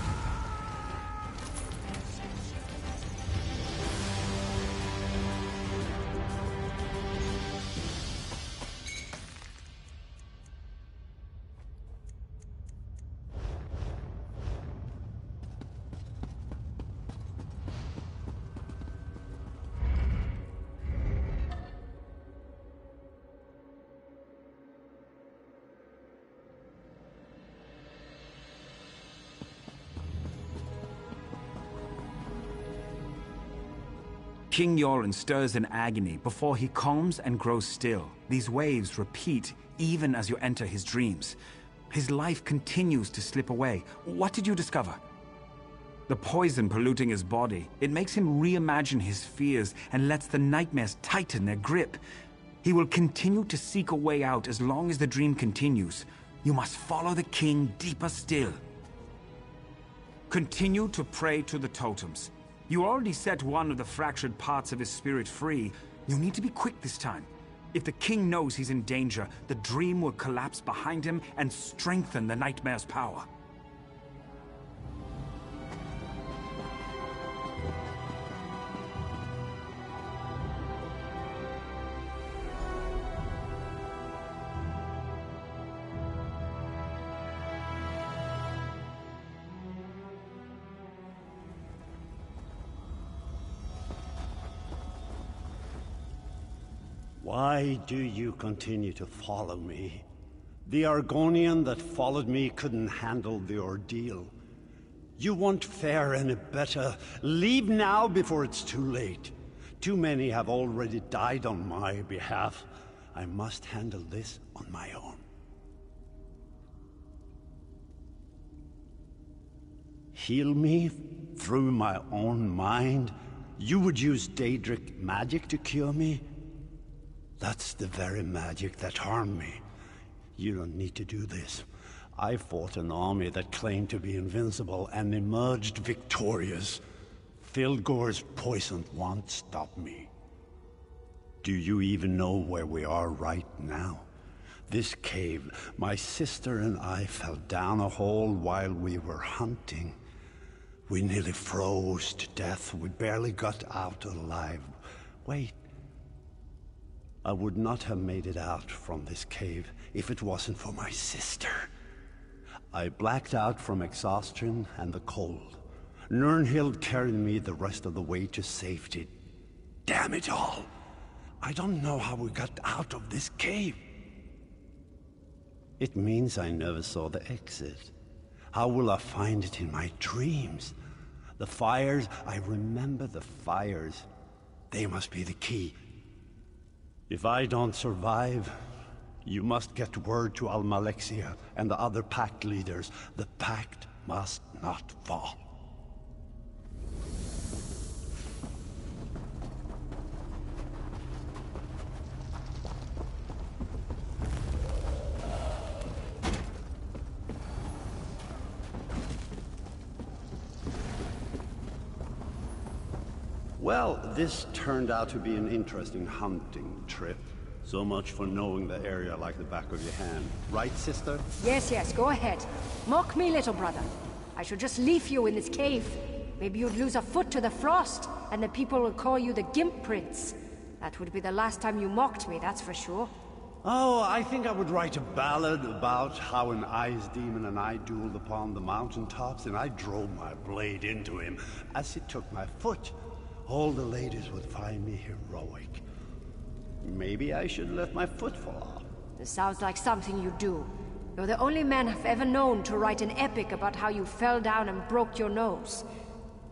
King Yoren stirs in agony before he calms and grows still. These waves repeat even as you enter his dreams. His life continues to slip away. What did you discover? The poison polluting his body, it makes him reimagine his fears and lets the nightmares tighten their grip. He will continue to seek a way out as long as the dream continues. You must follow the king deeper still. Continue to pray to the totems. You already set one of the fractured parts of his spirit free. You need to be quick this time. If the king knows he's in danger, the dream will collapse behind him and strengthen the nightmare's power. Why do you continue to follow me? The Argonian that followed me couldn't handle the ordeal. You won't fare any better. Leave now before it's too late. Too many have already died on my behalf. I must handle this on my own. Heal me through my own mind? You would use Daedric magic to cure me? That's the very magic that harmed me. You don't need to do this. I fought an army that claimed to be invincible and emerged victorious. Filgor's poison won't stop me. Do you even know where we are right now? This cave, my sister and I fell down a hole while we were hunting. We nearly froze to death. We barely got out alive. Wait. I would not have made it out from this cave if it wasn't for my sister. I blacked out from exhaustion and the cold. Nirnhild carried me the rest of the way to safety. Damn it all! I don't know how we got out of this cave. It means I never saw the exit. How will I find it in my dreams? The fires, I remember the fires. They must be the key. If I don't survive, you must get word to Almalexia and the other pact leaders. The pact must not fall. Well, this turned out to be an interesting hunting trip. So much for knowing the area like the back of your hand. Right, sister? Yes, yes, go ahead. Mock me, little brother. I should just leave you in this cave. Maybe you'd lose a foot to the frost, and the people would call you the Gimp Prince. That would be the last time you mocked me, that's for sure. Oh, I think I would write a ballad about how an ice demon and I dueled upon the mountaintops, and I drove my blade into him as he took my foot. All the ladies would find me heroic. Maybe I should let my foot fall off. This sounds like something you do. You're the only man I've ever known to write an epic about how you fell down and broke your nose.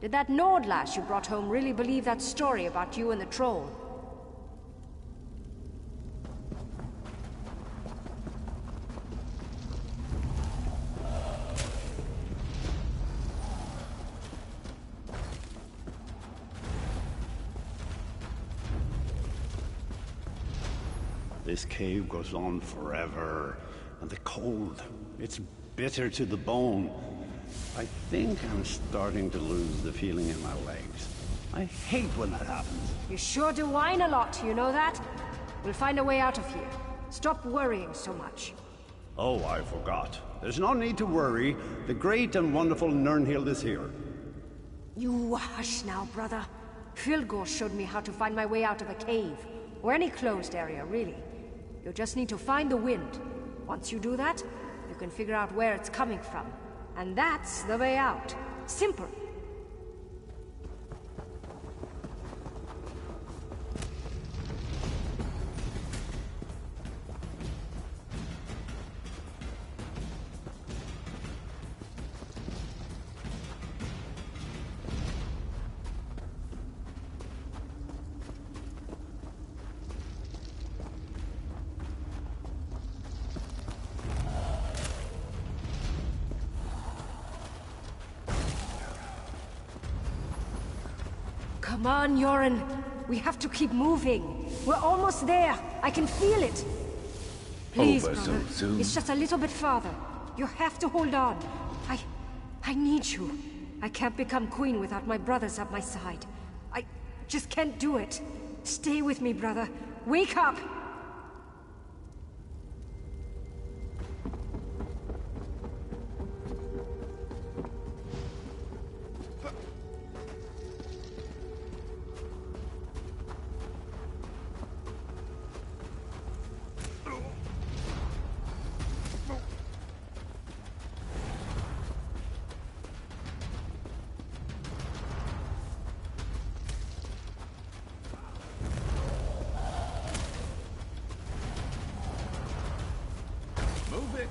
Did that Nord lass you brought home really believe that story about you and the troll? This cave goes on forever, and the cold, it's bitter to the bone. I think I'm starting to lose the feeling in my legs. I hate when that happens. You sure do whine a lot, you know that? We'll find a way out of here. Stop worrying so much. Oh, I forgot. There's no need to worry. The great and wonderful Nirnhild is here. You hush now, brother. Filgor showed me how to find my way out of a cave, or any closed area, really. You just need to find the wind. Once you do that, you can figure out where it's coming from. And that's the way out. Simple. Come on, Yoren. We have to keep moving. We're almost there. I can feel it. Please, Over brother. so soon? It's just a little bit farther. You have to hold on. I need you. I can't become queen without my brothers at my side. I just can't do it. Stay with me, brother. Wake up! Move it!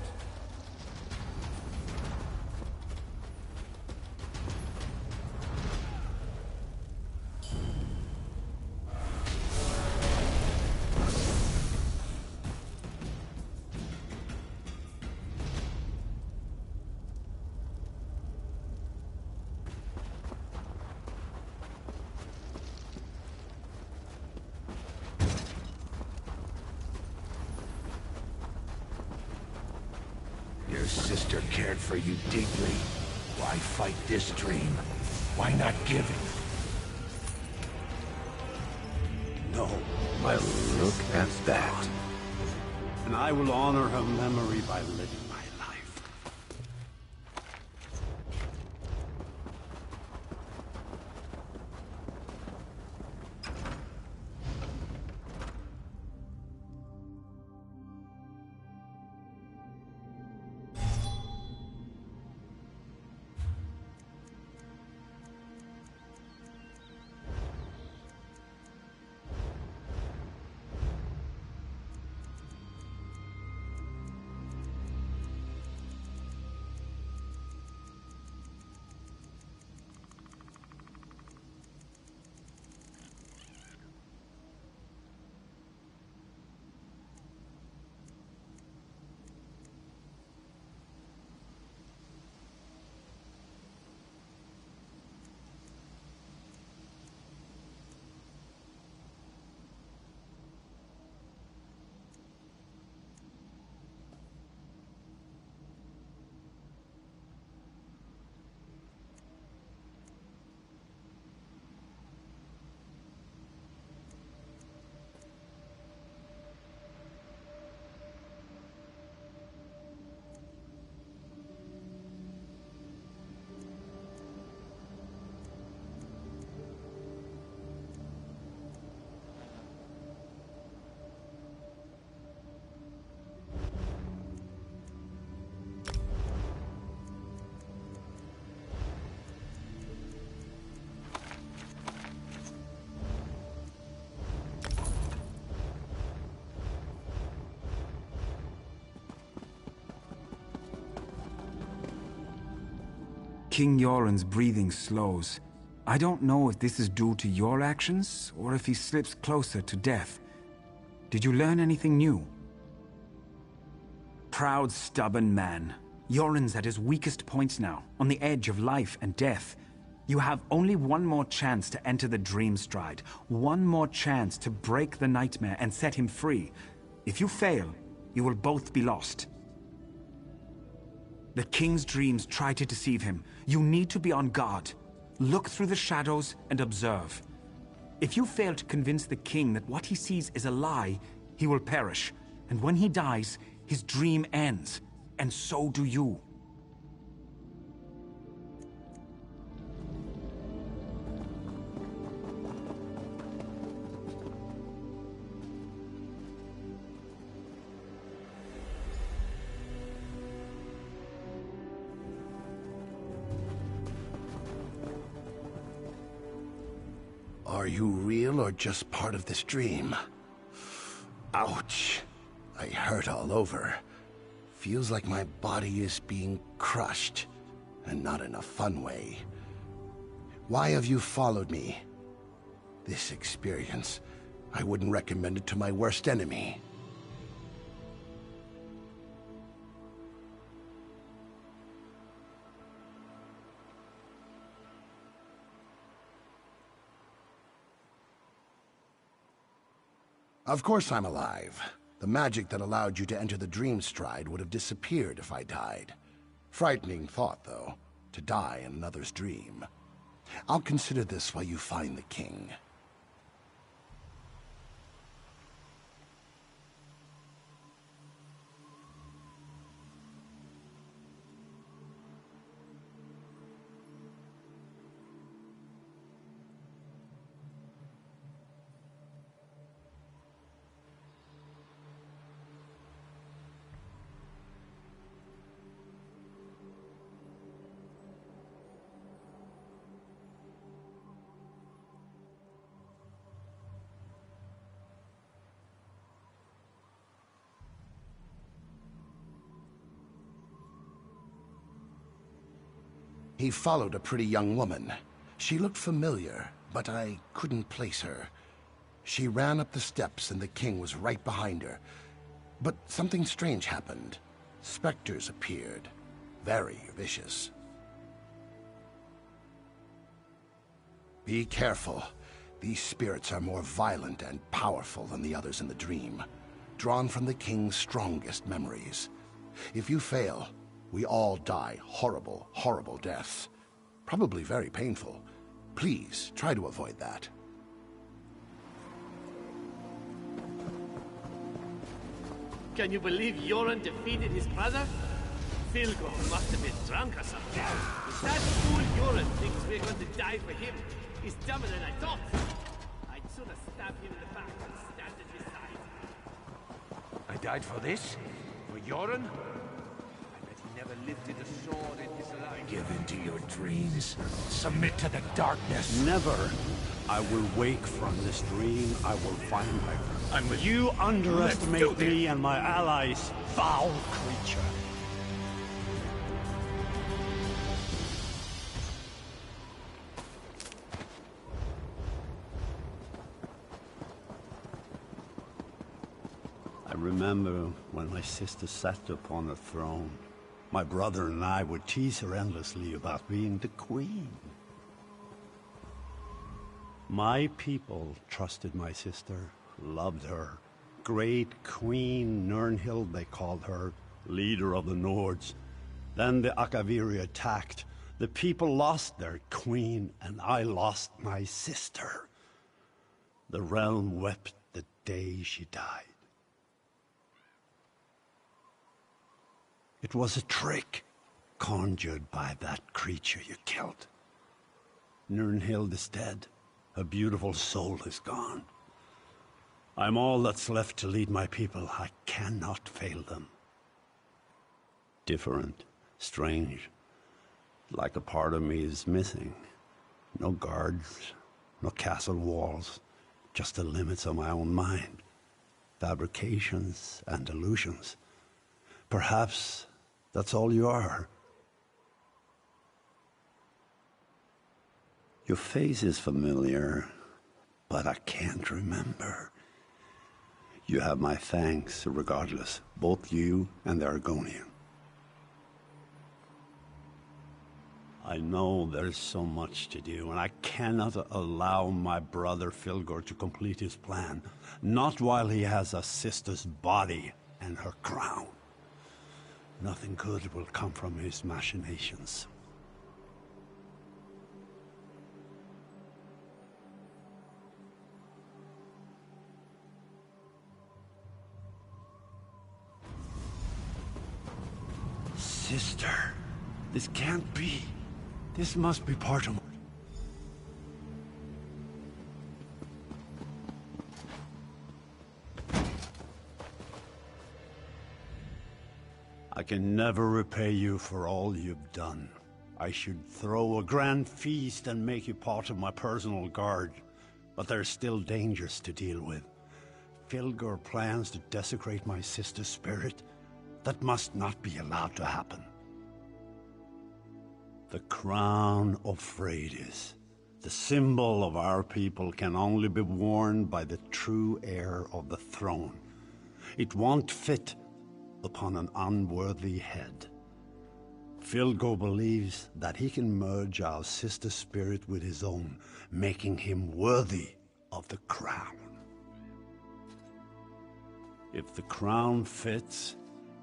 Your sister cared for you deeply. Why fight this dream? Why not give it? No. Well, look at that. And I will honor her memory by living my life. King Yoren's breathing slows. I don't know if this is due to your actions, or if he slips closer to death. Did you learn anything new? Proud, stubborn man. Yoren's at his weakest points now, on the edge of life and death. You have only one more chance to enter the Dream Stride. One more chance to break the nightmare and set him free. If you fail, you will both be lost. The King's dreams try to deceive him. You need to be on guard. Look through the shadows and observe. If you fail to convince the King that what he sees is a lie, he will perish. And when he dies, his dream ends. And so do you. Are you real or just part of this dream? Ouch. I hurt all over. Feels like my body is being crushed, and not in a fun way. Why have you followed me? This experience, I wouldn't recommend it to my worst enemy. Of course I'm alive. The magic that allowed you to enter the Dream Stride would have disappeared if I died. Frightening thought, though, to die in another's dream. I'll consider this while you find the king. He followed a pretty young woman. She looked familiar, but I couldn't place her. She ran up the steps and the king was right behind her. But something strange happened. Specters appeared. Very vicious. Be careful. These spirits are more violent and powerful than the others in the dream, drawn from the king's strongest memories. If you fail, we all die horrible, horrible deaths. Probably very painful. Please, try to avoid that. Can you believe Yoren defeated his brother? Filgo must have been drunk or something. If that fool Yoren thinks we're going to die for him, he's dumber than I thought. I'd sooner stab him in the back than stand at his side. I died for this? For Yoren? I bet he never lifted a sword in his life. Give in to your dreams. Submit to the darkness. Never. I will wake from this dream. I will find my... And with you underestimate me and my allies, foul creature. I remember when my sister sat upon a throne. My brother and I would tease her endlessly about being the queen. My people trusted my sister, loved her. Great Queen Nirnhild, they called her, leader of the Nords. Then the Akaviri attacked. The people lost their queen, and I lost my sister. The realm wept the day she died. It was a trick conjured by that creature you killed. Nirnhild is dead. Her beautiful soul is gone. I'm all that's left to lead my people. I cannot fail them. Different, strange, like a part of me is missing. No guards, no castle walls, just the limits of my own mind. Fabrications and illusions. Perhaps that's all you are. Your face is familiar, but I can't remember. You have my thanks regardless, both you and the Argonian. I know there's so much to do, and I cannot allow my brother Filgor to complete his plan, not while he has a sister's body and her crown. Nothing good will come from his machinations. Sister, this can't be. This must be part of... I can never repay you for all you've done. I should throw a grand feast and make you part of my personal guard. But there's still dangers to deal with. Filgor plans to desecrate my sister's spirit. That must not be allowed to happen. The crown of Freydis, the symbol of our people, can only be worn by the true heir of the throne. It won't fit upon an unworthy head. Filgor believes that he can merge our sister's spirit with his own, making him worthy of the crown. If the crown fits,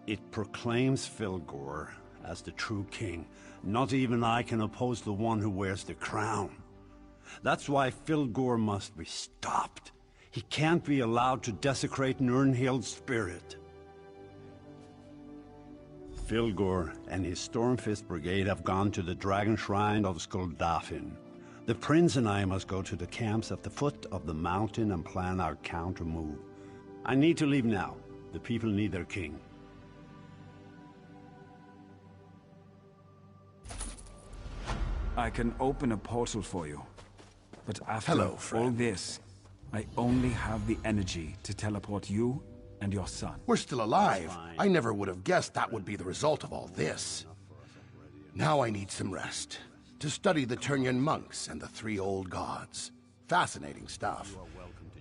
it proclaims Filgor as the true king. Not even I can oppose the one who wears the crown. That's why Filgor must be stopped. He can't be allowed to desecrate Nirnhild's spirit. Filgor and his Stormfist Brigade have gone to the Dragon Shrine of Skuldafn. The prince and I must go to the camps at the foot of the mountain and plan our counter move. I need to leave now. The people need their king. I can open a portal for you. But after Hello, all this, I only have the energy to teleport you and your son. We're still alive. I never would have guessed that would be the result of all this. Now I need some rest. To study the Turnian monks and the three old gods. Fascinating stuff.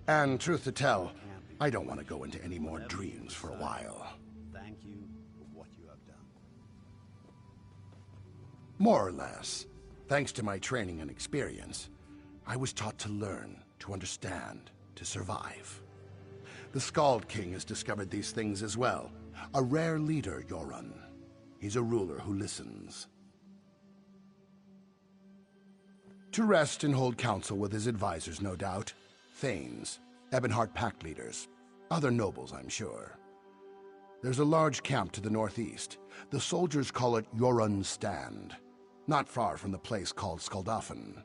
And truth to tell, I don't want to go into any more dreams for a while. Thank you for what you have done. More or less. Thanks to my training and experience, I was taught to learn, to understand, to survive. The Skald King has discovered these things as well. A rare leader, Jorun. He's a ruler who listens. To rest and hold counsel with his advisors, no doubt. Thanes, Ebonheart pact leaders, other nobles, I'm sure. There's a large camp to the northeast. The soldiers call it Jorun's Stand, not far from the place called Skuldafn.